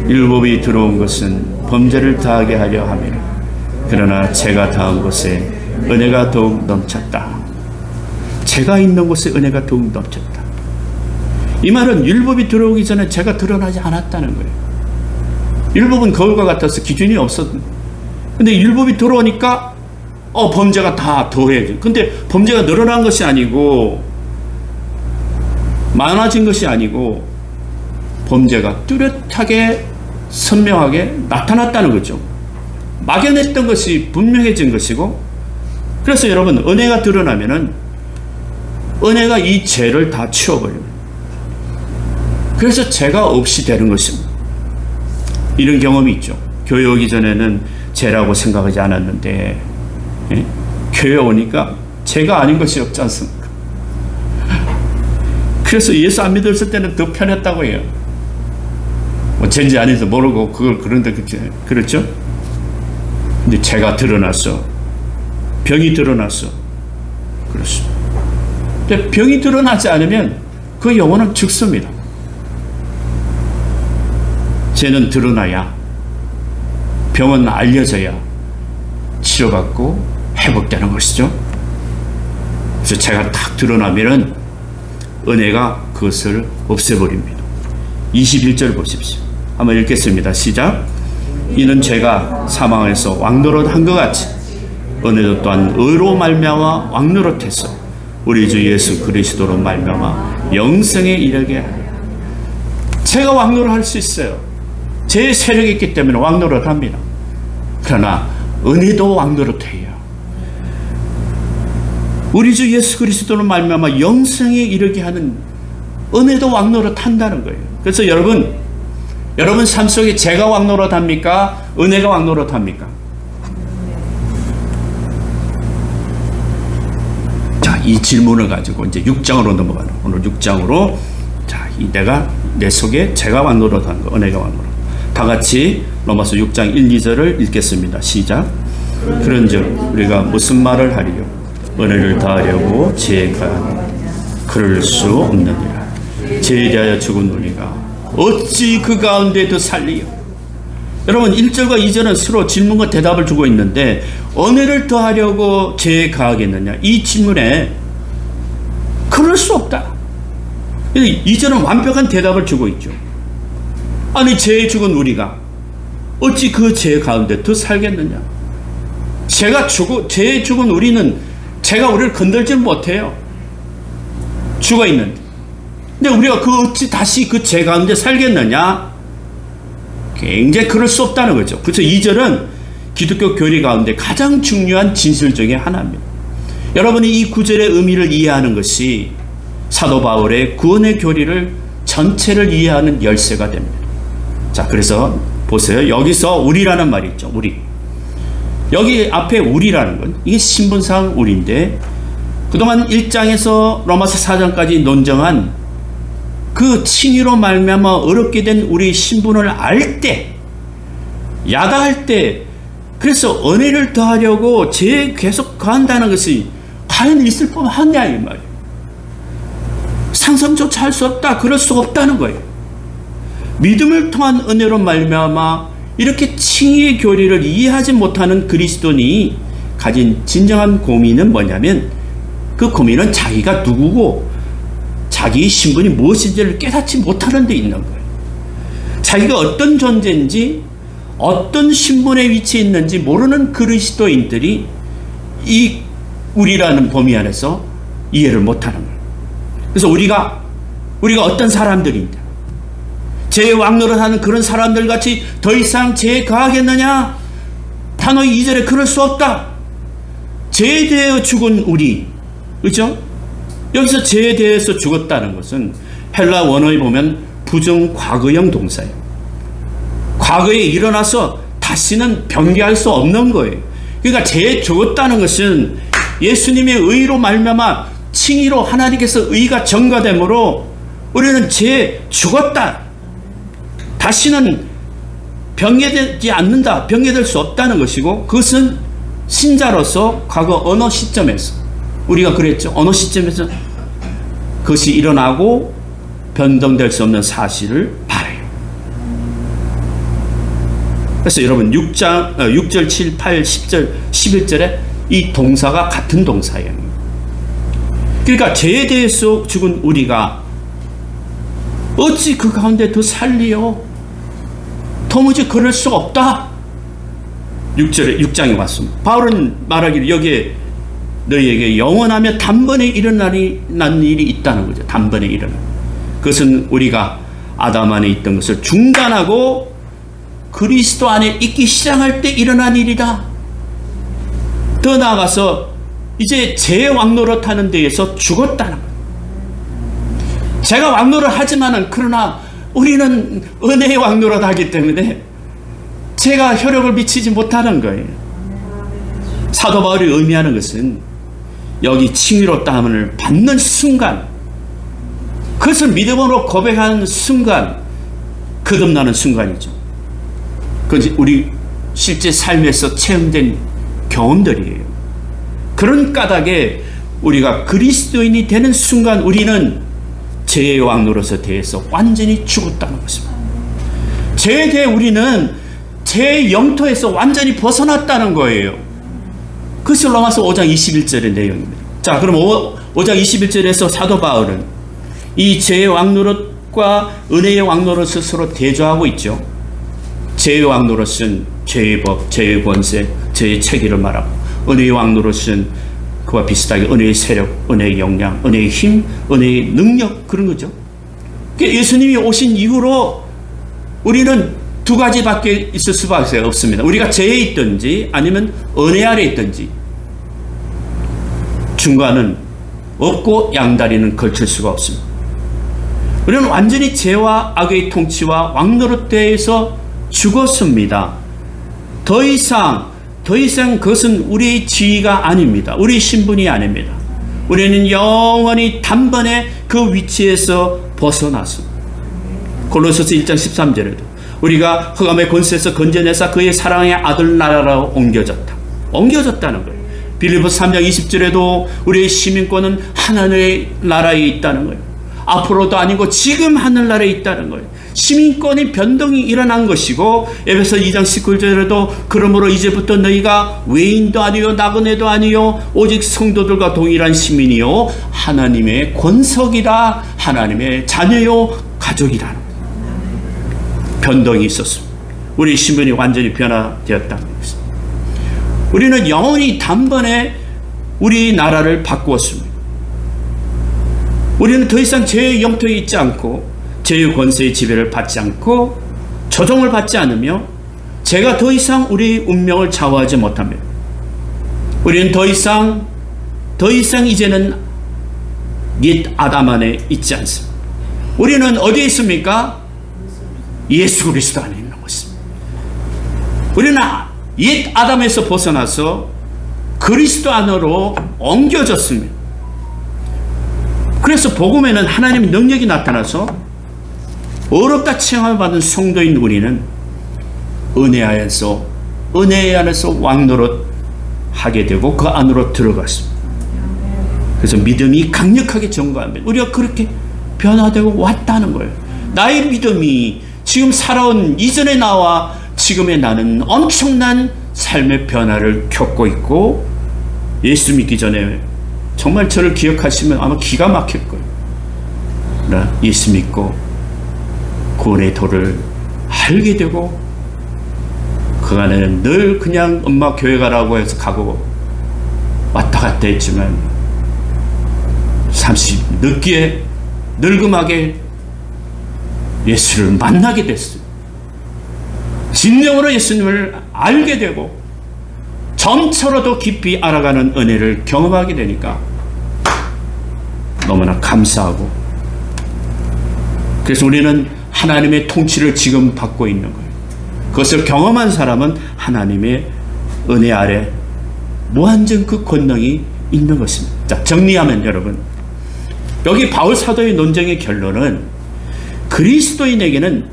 율법이 들어온 것은 범죄를 다하게 하려 함이라. 그러나 죄가 닿은 곳에 은혜가 더욱 넘쳤다. 죄가 있는 곳에 은혜가 더욱 넘쳤다. 이 말은 율법이 들어오기 전에 죄가 드러나지 않았다는 거예요. 율법은 거울과 같아서 기준이 없었는데, 근데 율법이 들어오니까 범죄가 다 더해져. 근데 범죄가 늘어난 것이 아니고 많아진 것이 아니고 범죄가 뚜렷하게 선명하게 나타났다는 거죠. 막연했던 것이 분명해진 것이고, 그래서 여러분, 은혜가 드러나면은 은혜가 이 죄를 다 치워버립니다. 그래서 죄가 없이 되는 것입니다. 이런 경험이 있죠. 교회 오기 전에는 죄라고 생각하지 않았는데, 교회 오니까 죄가 아닌 것이 없지 않습니까? 그래서 예수 안 믿었을 때는 더 편했다고 해요. 죄인지 아닌지 모르고 그걸 그런데 그렇죠? 근데 죄가 드러났어. 병이 드러났어. 그렇습니다. 근데 병이 드러나지 않으면 그 영혼은 죽습니다. 죄는 드러나야, 병은 알려져야 치료받고 회복되는 것이죠. 그래서 죄가 딱 드러나면은 은혜가 그것을 없애버립니다. 21절 보십시오. 한번 읽겠습니다. 시작. 이는 죄가 사망에서 왕노릇한 것 같이 은혜도 또한 의로 말미암아 왕노릇해서 우리 주 예수 그리스도로 말미암아 영생에 이르게 하리라. 죄가 왕노릇할 수 있어요. 죄의 세력이 있기 때문에 왕노릇합니다. 그러나 은혜도 왕노릇해요. 우리 주 예수 그리스도로 말미암아 영생에 이르게 하는 은혜도 왕노릇한다는 거예요. 그래서 여러분 삶 속에 죄가 왕노릇합니까? 은혜가 왕노릇합니까? 자, 이 질문을 가지고 이제 6장으로 넘어가는, 오늘 6장으로, 자, 내가 내 속에 죄가 왕노릇한 거, 은혜가 왕노릇. 다 같이 로마서 6장 1, 2절을 읽겠습니다. 시작. 그런즉 우리가 무슨 말을 하리요? 은혜를 다하려고 죄에 가하니 그럴 수 없느니라. 죄에 대하여 죽은 우리가 어찌 그 가운데 더 살리요? 여러분, 1절과 2절은 서로 질문과 대답을 주고 있는데, 은혜를 더하려고 죄에 가하겠느냐? 이 질문에 그럴 수 없다. 2절은 완벽한 대답을 주고 있죠. 아니, 죄에 죽은 우리가 어찌 그 죄 가운데 더 살겠느냐? 죄에 죽은 우리는 죄가 우리를 건들지 못해요. 죽어 있는데. 근데 우리가 어찌 다시 그 죄 가운데 살겠느냐? 굉장히 그럴 수 없다는 거죠. 그래서 2절은 기독교 교리 가운데 가장 중요한 진실 중에 하나입니다. 여러분이 이 구절의 의미를 이해하는 것이 사도 바울의 구원의 교리를 전체를 이해하는 열쇠가 됩니다. 자, 그래서 보세요. 여기서 우리라는 말이 있죠. 우리. 여기 앞에 우리라는 건 이게 신분상 우리인데, 그동안 1장에서 로마서 4장까지 논정한 그 칭의로 말미암아 어렵게 된 우리 신분을 알 때, 야다할 때, 그래서 은혜를 더하려고 죄에 계속 거한다는 것이 과연 있을 법하냐 이 말이에요. 상상조차 할 수 없다. 그럴 수 없다는 거예요. 믿음을 통한 은혜로 말미암아 이렇게 칭의의 교리를 이해하지 못하는 그리스도인이 가진 진정한 고민은 뭐냐면, 그 고민은 자기가 누구고 자기의 신분이 무엇인지를 깨닫지 못하는 데 있는 거예요. 자기가 어떤 존재인지, 어떤 신분에 위치해 있는지 모르는 그리스도인들이 이 우리라는 범위 안에서 이해를 못하는 거예요. 그래서 우리가 어떤 사람들인데 죄의 왕노릇하는 그런 사람들 같이 더 이상 죄에 거하겠느냐? 단어 2절에 그럴 수 없다. 죄에 대해 죽은 우리, 그렇죠? 여기서 죄에 대해서 죽었다는 것은 헬라 원어에 보면 부정 과거형 동사예요. 과거에 일어나서 다시는 변개할 수 없는 거예요. 그러니까 죄에 죽었다는 것은 예수님의 의로 말미암아 칭의로 하나님께서 의가 전가되므로 우리는 죄에 죽었다. 다시는 변개되지 않는다. 변개될 수 없다는 것이고, 그것은 신자로서 과거 어느 시점에서 우리가 그랬죠. 어느 시점에서 그것이 일어나고 변동될 수 없는 사실을 바라요. 그래서 여러분 6절, 7, 8, 10절, 11절에 이 동사가 같은 동사예요. 그러니까 죄에 대해서 죽은 우리가 어찌 그 가운데 더 살리요? 도무지 그럴 수 없다. 6장에 왔습니다. 바울은 말하기를 여기에 너희에게 영원하며 단번에 일어나는 일이 있다는 거죠. 단번에 일어나는. 그것은 우리가 아담 안에 있던 것을 중단하고 그리스도 안에 있기 시작할 때 일어난 일이다. 더 나아가서 이제 제 왕노릇하는 데에서 죽었다는 거예요. 제가 왕노릇하지만은 그러나 우리는 은혜의 왕노릇하기 때문에 제가 효력을 미치지 못하는 거예요. 사도 바울이 의미하는 것은 여기 칭의롭다함을 받는 순간, 그것을 믿음으로 고백하는 순간 거듭나는 순간이죠. 그것이 우리 실제 삶에서 체험된 경험들이에요. 그런 까닭에 우리가 그리스도인이 되는 순간 우리는 죄의 왕노릇에 대해서 완전히 죽었다는 것입니다. 죄에 대해 우리는 죄의 영토에서 완전히 벗어났다는 거예요. 그것이 로마서 5장 21절의 내용입니다. 자, 그럼 5장 21절에서 사도 바울은 이 죄의 왕노릇과 은혜의 왕노릇을 서로 대조하고 있죠. 죄의 왕노릇은 죄의 법, 죄의 권세, 죄의 체계를 말하고, 은혜의 왕노릇은 그와 비슷하게 은혜의 세력, 은혜의 역량, 은혜의 힘, 은혜의 능력, 그런 거죠. 예수님이 오신 이후로 우리는 두 가지밖에 있을 수밖에 없습니다. 우리가 죄에 있든지 아니면 은혜 아래 있든지 중간은 없고 양다리는 걸칠 수가 없습니다. 우리는 완전히 죄와 악의 통치와 왕노릇대에서 죽었습니다. 더 이상 그것은 우리의 지위가 아닙니다. 우리의 신분이 아닙니다. 우리는 영원히 단번에 그 위치에서 벗어났습니다. 골로새서 1장 13절에도 우리가 흑암의 권세에서 건져내사 그의 사랑의 아들 나라로 옮겨졌다는 거예요. 빌립보서 3장 20절에도 우리의 시민권은 하나님의 나라에 있다는 거예요. 앞으로도 아니고 지금 하늘나라에 있다는 거예요. 시민권의 변동이 일어난 것이고, 에베소 2장 19절에도 그러므로 이제부터 너희가 외인도 아니요 나그네도 아니요 오직 성도들과 동일한 시민이요 하나님의 권석이라, 하나님의 자녀요 가족이라는 변동이 있었습니다. 우리 신분이 완전히 변화되었다는 것입니다. 우리는 영원히 단번에 우리 나라를 바꾸었습니다. 우리는 더 이상 죄의 영토에 있지 않고 죄의 권세의 지배를 받지 않고 조종을 받지 않으며 죄가 더 이상 우리의 운명을 좌우하지 못합니다. 우리는 더 이상 이제는 옛 아담 안에 있지 않습니다. 우리는 어디에 있습니까? 예수 그리스도 안에 있는 것입니다. 우리는 옛 아담에서 벗어나서 그리스도 안으로 옮겨졌습니다. 그래서 복음에는 하나님의 능력이 나타나서 어렵다 칭함을 받은 성도인 우리는 은혜 안에서 왕노릇 하게 되고 그 안으로 들어갔습니다. 그래서 믿음이 강력하게 증거합니다. 우리가 그렇게 변화되고 왔다는 거예요. 나의 믿음이 지금 살아온 이전의 나와 지금의 나는 엄청난 삶의 변화를 겪고 있고, 예수 믿기 전에 정말 저를 기억하시면 아마 기가 막힐 거예요. 나 예수 믿고 구원의 도를 알게 되고, 그간에는 늘 그냥 엄마 교회 가라고 해서 가고 왔다 갔다 했지만 30 늦게 늙음하게 예수를 만나게 됐어요. 진정으로 예수님을 알게 되고 점차로 더 깊이 알아가는 은혜를 경험하게 되니까 너무나 감사하고, 그래서 우리는 하나님의 통치를 지금 받고 있는 거예요. 그것을 경험한 사람은 하나님의 은혜 아래 무한정 그 권능이 있는 것입니다. 자, 정리하면 여러분, 여기 바울 사도의 논쟁의 결론은 그리스도인에게는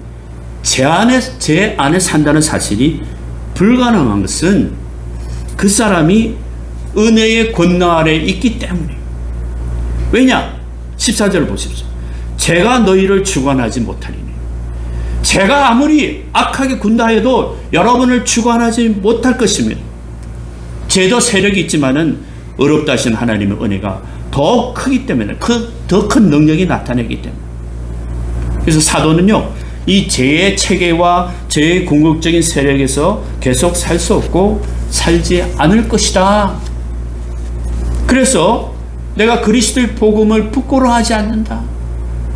제 안에 산다는 사실이 불가능한 것은 그 사람이 은혜의 권능 아래 있기 때문에. 왜냐? 14절 보십시오. 제가 너희를 주관하지 못하리니. 제가 아무리 악하게 군다 해도 여러분을 주관하지 못할 것입니다. 죄도 세력이 있지만은 어렵다 하신 하나님의 은혜가 더 크기 때문에, 더 큰 능력이 나타내기 때문에. 그래서 사도는요, 이 죄의 체계와 죄의 궁극적인 세력에서 계속 살 수 없고 살지 않을 것이다. 그래서 내가 그리스도의 복음을 부끄러워하지 않는다.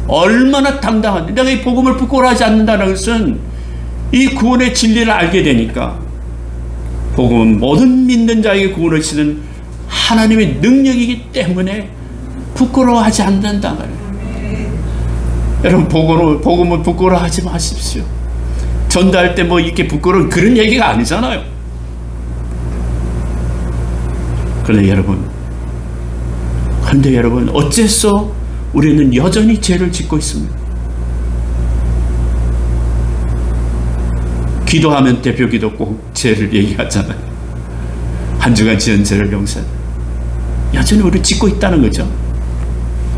얼마나 당당한데, 내가 이 복음을 부끄러워하지 않는다는 것은 이 구원의 진리를 알게 되니까, 복음은 모든 믿는 자에게 구원을 주는 하나님의 능력이기 때문에 부끄러워하지 않는다 말이에요. 여러분, 복음은 부끄러워하지 마십시오. 전도할 때 뭐 이렇게 부끄러운 그런 얘기가 아니잖아요. 그런데 여러분, 어째서 우리는 여전히 죄를 짓고 있습니다. 기도하면 대표 기도 꼭 죄를 얘기하잖아요. 한 주간 지은 죄를 용서하라. 여전히 우리 짓고 있다는 거죠.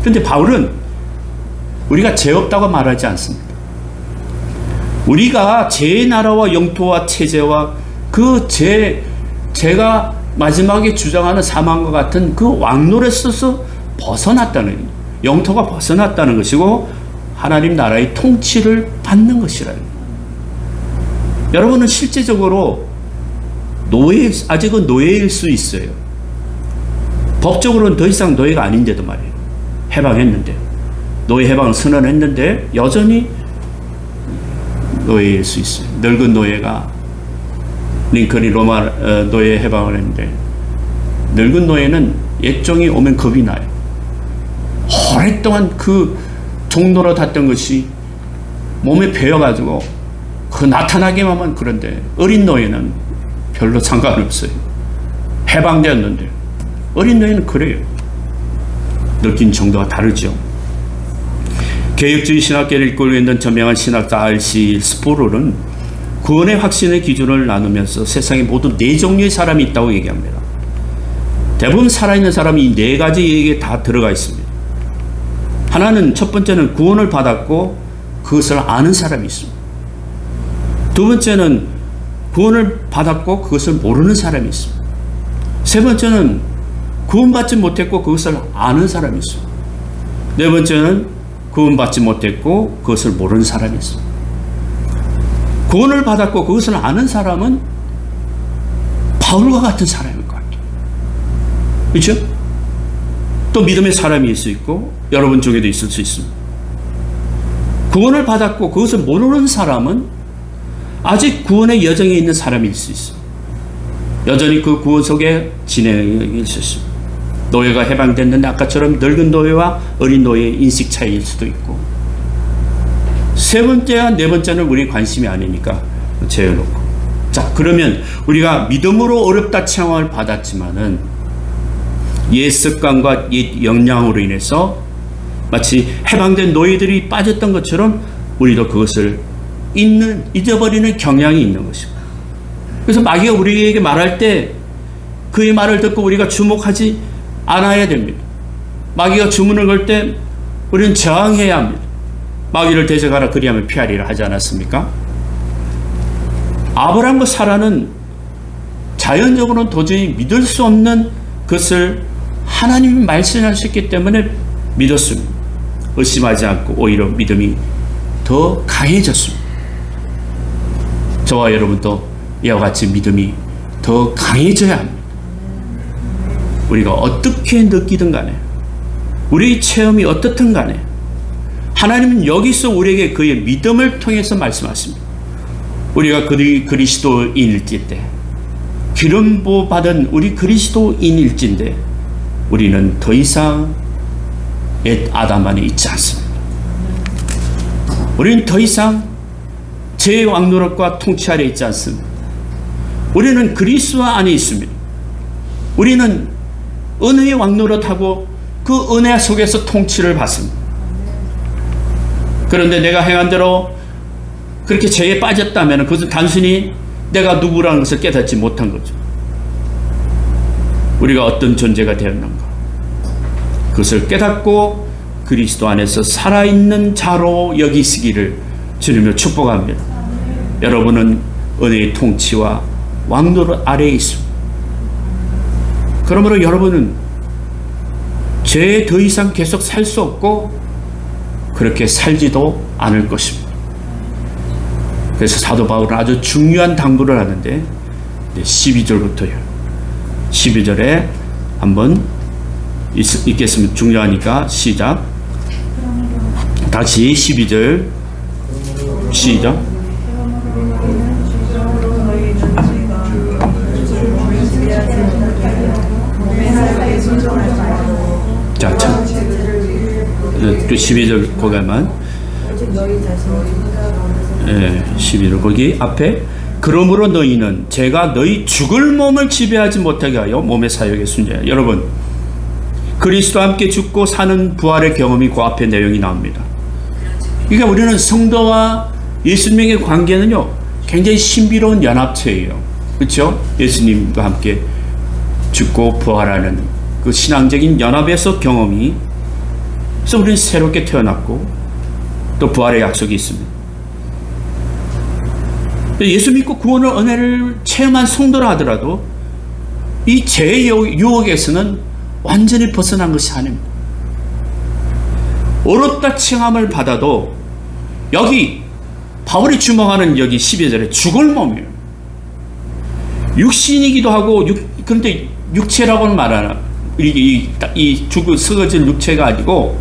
그런데 바울은 우리가 죄 없다고 말하지 않습니다. 우리가 죄의 나라와 영토와 체제와 그 죄가 마지막에 주장하는 사망과 같은 그 왕노릇에서 벗어났다는, 영토가 벗어났다는 것이고 하나님 나라의 통치를 받는 것이라는 거예요. 여러분은 실제적으로 아직은 노예일 수 있어요. 법적으로는 더 이상 노예가 아닌데도 말이에요. 해방했는데, 노예 해방을 선언했는데 여전히 노예일 수 있어요. 늙은 노예가, 링컨이 로마 노예 해방을 했는데, 늙은 노예는 옛종이 오면 겁이 나요. 오랫동안 그 종로로 탔던 것이 몸에 배어가지고 그 나타나기만 하면. 그런데 어린 노예는 별로 상관없어요. 해방되었는데. 어린 노예는 그래요. 느낀 정도가 다르죠. 개혁주의 신학계를 이끌고 있는 저명한 신학자 R.C. 스포로는 구원의 확신의 기준을 나누면서 세상에 모두 4종류의 사람이 있다고 얘기합니다. 대부분 살아있는 사람이 이 4가지 얘기에 다 들어가 있습니다. 하나는, 첫 번째는 구원을 받았고 그것을 아는 사람이 있습니다. 두 번째는 구원을 받았고 그것을 모르는 사람이 있습니다. 세 번째는 구원받지 못했고 그것을 아는 사람이 있습니다. 네 번째는 구원받지 못했고 그것을 모르는 사람이 있습니다. 구원을 받았고 그것을 아는 사람은 바울과 같은 사람일 것 같아요. 그렇죠? 또 믿음의 사람이 있을 수 있고 여러분 중에도 있을 수 있습니다. 구원을 받았고 그것을 모르는 사람은 아직 구원의 여정에 있는 사람일 수 있어요. 여전히 그 구원 속에 진행이 있을 수 있습니다. 노예가 해방됐는데 아까처럼 늙은 노예와 어린 노예의 인식 차이일 수도 있고, 세 번째와 네 번째는 우리 관심이 아니니까 제어놓고. 자, 그러면 우리가 믿음으로 어렵다 체험을 받았지만은 옛 습관과 옛 영향으로 인해서 마치 해방된 노예들이 빠졌던 것처럼 우리도 그것을 잊어버리는 경향이 있는 것입니다. 그래서 마귀가 우리에게 말할 때 그의 말을 듣고 우리가 주목하지 않아야 됩니다. 마귀가 주문을 걸 때 우리는 저항해야 합니다. 마귀를 대적하라, 그리하면 피하리라 하지 않았습니까? 아브라함과 사라는 자연적으로는 도저히 믿을 수 없는 것을 하나님이 말씀하셨기 때문에 믿었습니다. 의심하지 않고 오히려 믿음이 더 강해졌습니다. 저와 여러분도 이와 같이 믿음이 더 강해져야 합니다. 우리가 어떻게 느끼든 간에, 우리의 체험이 어떻든 간에 하나님은 여기서 우리에게 그의 믿음을 통해서 말씀하십니다. 우리가 그리스도인일진데, 기름 부어 받은 우리 그리스도인일진데 우리는 더 이상 옛 아담 안에 있지 않습니다. 우리는 더 이상 죄의 왕노릇과 통치 아래 있지 않습니다. 우리는 그리스도 안에 있습니다. 우리는 은혜의 왕노릇하고 그 은혜 속에서 통치를 받습니다. 그런데 내가 행한 대로 그렇게 죄에 빠졌다면 그것은 단순히 내가 누구라는 것을 깨닫지 못한 거죠. 우리가 어떤 존재가 되었는가, 그것을 깨닫고 그리스도 안에서 살아있는 자로 여기시기를 주님을 축복합니다. 여러분은 은혜의 통치와 왕노릇 아래에 있습니다. 그러므로 여러분은 죄에 더 이상 계속 살 수 없고 그렇게 살지도 않을 것입니다. 그래서 사도 바울은 아주 중요한 당부를 하는데 12절부터요. 12절에 한번 읽겠습니다. 중요하니까 시작. 다시 12절 시작. 자, 참. 12절 거기만. 12절 거기 앞에 그러므로 너희는 제가 너희 죽을 몸을 지배하지 못하게 하여 몸의 사역에 순종하여. 여러분, 그리스도와 함께 죽고 사는 부활의 경험이 그 앞에 내용이 나옵니다. 그러니까 우리는 성도와 예수님의 관계는요 굉장히 신비로운 연합체예요. 그렇죠? 예수님과 함께 죽고 부활하는 그 신앙적인 연합에서 경험이, 그래서 우리는 새롭게 태어났고 또 부활의 약속이 있습니다. 예수 믿고 구원의 은혜를 체험한 성도라 하더라도 이 죄의 유혹에서는 완전히 벗어난 것이 아닙니다. 어렵다 칭함을 받아도 여기 바울이 주목하는 여기 12절에 죽을 몸이에요. 육신이기도 하고 그런데 육체라고는 말하나 이 죽을 썩어질 육체가 아니고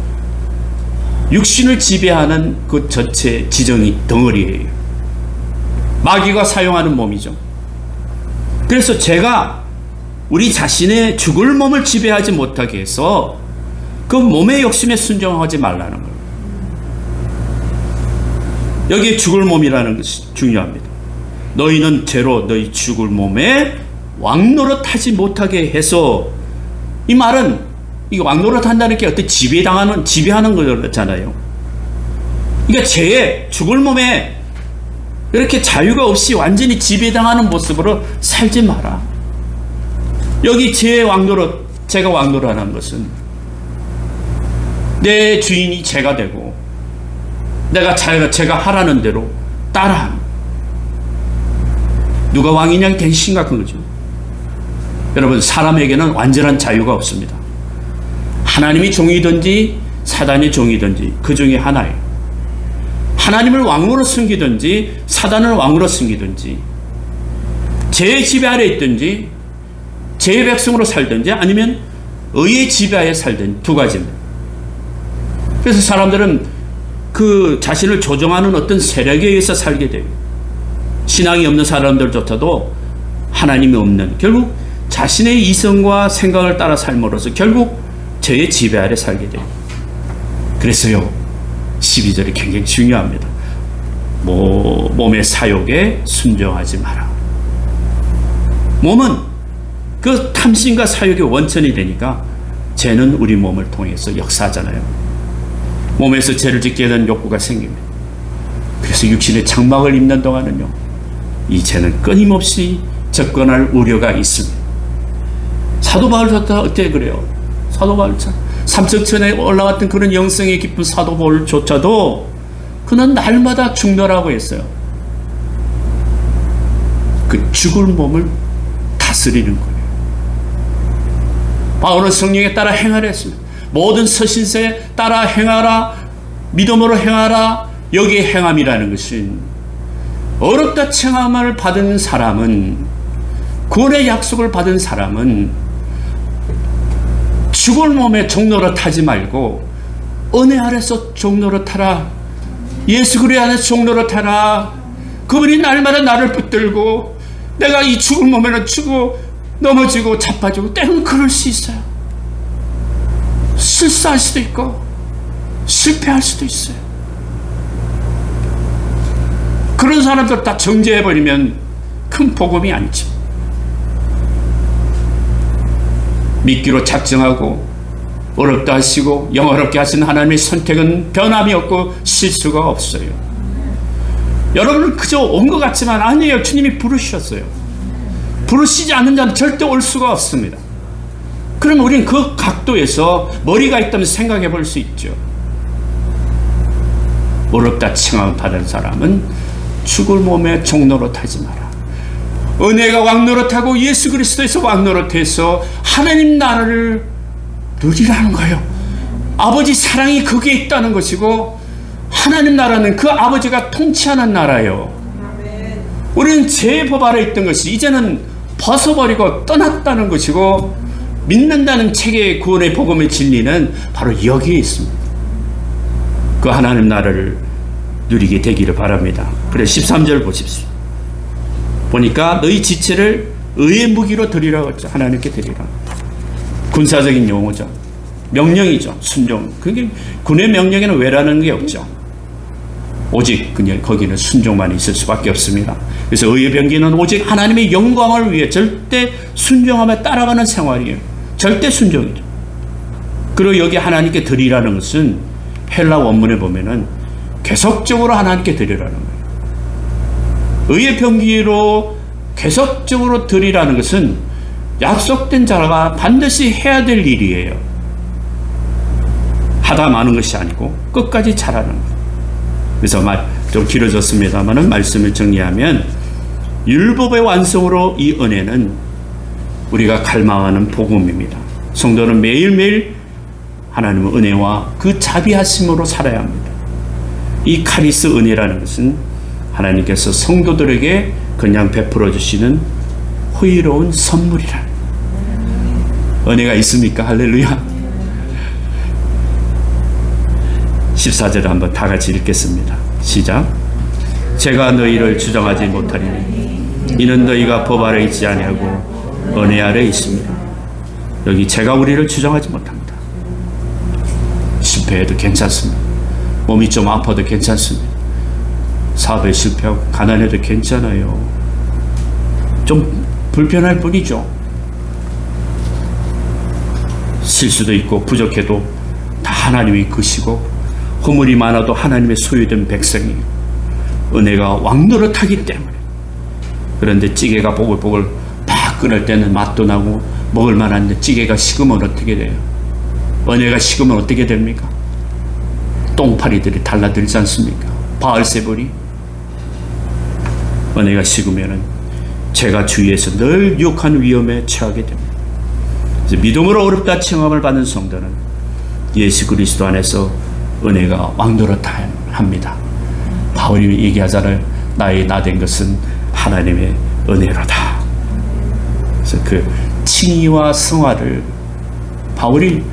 육신을 지배하는 그 전체 지정이 덩어리예요. 마귀가 사용하는 몸이죠. 그래서 제가 우리 자신의 죽을 몸을 지배하지 못하게 해서 그 몸의 욕심에 순종하지 말라는 거예요. 여기에 죽을 몸이라는 것이 중요합니다. 너희는 죄로 너희 죽을 몸에 왕노릇하지 못하게 해서, 이 말은 이 왕노릇한다는 게 어떤 지배하는 거잖아요. 그러니까 죄에 죽을 몸에 이렇게 자유가 없이 완전히 지배당하는 모습으로 살지 마라. 여기 죄의 왕노릇, 제가 왕노릇하는 것은 내 주인이 제가 되고 제가 하라는 대로 따라함. 누가 왕이냐 되게 심각한 거죠. 여러분, 사람에게는 완전한 자유가 없습니다. 하나님이 종이든지 사단이 종이든지 그 중에 하나예요. 하나님을 왕으로 섬기든지 사단을 왕으로 섬기든지, 죄의 지배 아래 있든지 죄의 백성으로 살든지 아니면 의의 지배하에 살든지 두 가지입니다. 그래서 사람들은 그 자신을 조종하는 어떤 세력에 의해서 살게 돼요. 신앙이 없는 사람들조차도 하나님이 없는, 결국 자신의 이성과 생각을 따라 삶으로써 결국 죄의 지배 아래 살게 돼요. 그래서요 12절이 굉장히 중요합니다. 몸의 사욕에 순종하지 마라. 몸은 그 탐심과 사욕의 원천이 되니까 죄는 우리 몸을 통해서 역사하잖아요. 몸에서 죄를 짓게 된 욕구가 생깁니다. 그래서 육신의 장막을 입는 동안은요 이 죄는 끊임없이 접근할 우려가 있습니다. 사도 바울조차 어떻게 그래요? 사도 바울 삼척천에 올라왔던 그런 영성의 깊은 사도 바울조차도 그는 날마다 중멸하고 했어요. 그 죽을 몸을 다스리는 거예요. 바울은 성령에 따라 행하라 했습니다. 모든 서신서에 따라 행하라, 믿음으로 행하라, 여기에 행함이라는 것은 어렵다 칭함을 받은 사람은, 구원의 약속을 받은 사람은 죽을 몸에 종노릇하지 말고 은혜 아래서 종노릇하라. 예수 그리스도 안에서 종노릇하라. 그분이 날마다 나를 붙들고 내가 이 죽을 몸에는 죽고 넘어지고 자빠지고 때로는 그럴 수 있어요. 실수할 수도 있고 실패할 수도 있어요. 그런 사람들 다 정죄해버리면 큰 복음이 아니죠. 믿기로 작정하고 어렵다 하시고 영어롭게 하신 하나님의 선택은 변함이 없고 실수가 없어요. 여러분은 그저 온 것 같지만 아니에요. 주님이 부르셨어요. 부르시지 않는 자는 절대 올 수가 없습니다. 그러면 우리는 그 각도에서 머리가 있다면 생각해 볼 수 있죠. 어렵다 칭함 받은 사람은 죽을 몸에 종노릇하지 마라. 은혜가 왕노릇하고 예수 그리스도에서 왕노릇해서 하나님 나라를 누리라는 거예요. 아버지 사랑이 거기에 있다는 것이고 하나님 나라는 그 아버지가 통치하는 나라예요. 우리는 죄의 법 아래 있던 것이 이제는 벗어버리고 떠났다는 것이고 믿는다는 책의 구원의 복음의 진리는 바로 여기에 있습니다. 그 하나님 나라를 누리게 되기를 바랍니다. 그래서 13절 보십시오. 보니까 너희 지체를 의의 무기로 드리라고 했죠. 하나님께 드리라. 군사적인 용어죠. 명령이죠. 순종. 그게 군의 명령에는 외라는 게 없죠. 오직 그냥 거기는 순종만 있을 수밖에 없습니다. 그래서 의의 병기는 오직 하나님의 영광을 위해 절대 순종하며 따라가는 생활이에요. 절대 순종이죠. 그리고 여기 하나님께 드리라는 것은 헬라 원문에 보면은 계속적으로 하나님께 드리라는 거예요. 의의 병기로 계속적으로 드리라는 것은 약속된 자가 반드시 해야 될 일이에요. 하다 마는 것이 아니고 끝까지 잘하는 거예요. 그래서 좀 길어졌습니다만 말씀을 정리하면 율법의 완성으로 이 은혜는 우리가 갈망하는 복음입니다. 성도는 매일매일 하나님의 은혜와 그 자비하심으로 살아야 합니다. 이 카리스 은혜라는 것은 하나님께서 성도들에게 그냥 베풀어 주시는 호의로운 선물이라. 은혜가 있습니까? 할렐루야. 14절을 한번 다 같이 읽겠습니다. 시작. 제가 너희를 주장하지 못하리니 이는 너희가 법 아래 있지 아니하고 은혜 아래 있습니다. 여기 제가 우리를 주장하지 못합니다. 실패해도 괜찮습니다. 몸이 좀 아파도 괜찮습니다. 사업에 실패하고 가난해도 괜찮아요. 좀 불편할 뿐이죠. 실수도 있고 부족해도 다 하나님이 크시고 허물이 많아도 하나님의 소유된 백성이에요. 은혜가 왕노릇하기 때문에. 그런데 찌개가 보글보글 막 끓을 때는 맛도 나고 먹을 만한데 찌개가 식으면 어떻게 돼요? 은혜가 식으면 어떻게 됩니까? 똥파리들이 달라들지 않습니까? 바알세불이. 은혜가 식으면은 제가 주위에서 늘 유혹한 위험에 처하게 됩니다. 그래서 믿음으로 어렵다 칭함을 받는 성도는 예수 그리스도 안에서 은혜가 왕노릇 합니다. 바울이 얘기하잖아요. 나의 나된 것은 하나님의 은혜로다. 그래서 그 칭의와 성화를 바울이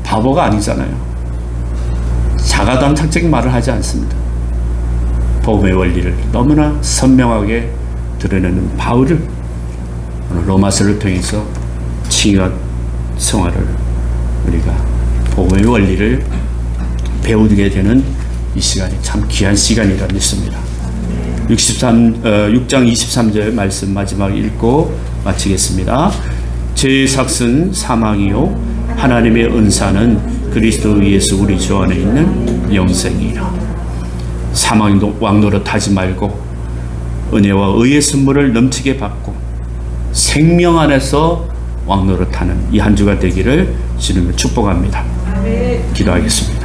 바보가 아니잖아요. 자가당착적인 말을 하지 않습니다. 복음의 원리를 너무나 선명하게 드러내는 바울을 오늘 로마서를 통해서 칭의와 성화를 우리가 복음의 원리를 배우게 되는 이 시간이 참 귀한 시간이라 믿습니다. 6장 23절 말씀 마지막 읽고 마치겠습니다. 죄의 삭은 사망이요 하나님의 은사는 그리스도 예수 우리 주 안에 있는 영생이라. 사망도 왕노릇하지 말고 은혜와 의의 선물을 넘치게 받고 생명 안에서 왕노릇하는 이 한 주가 되기를 주님을 축복합니다. 기도하겠습니다.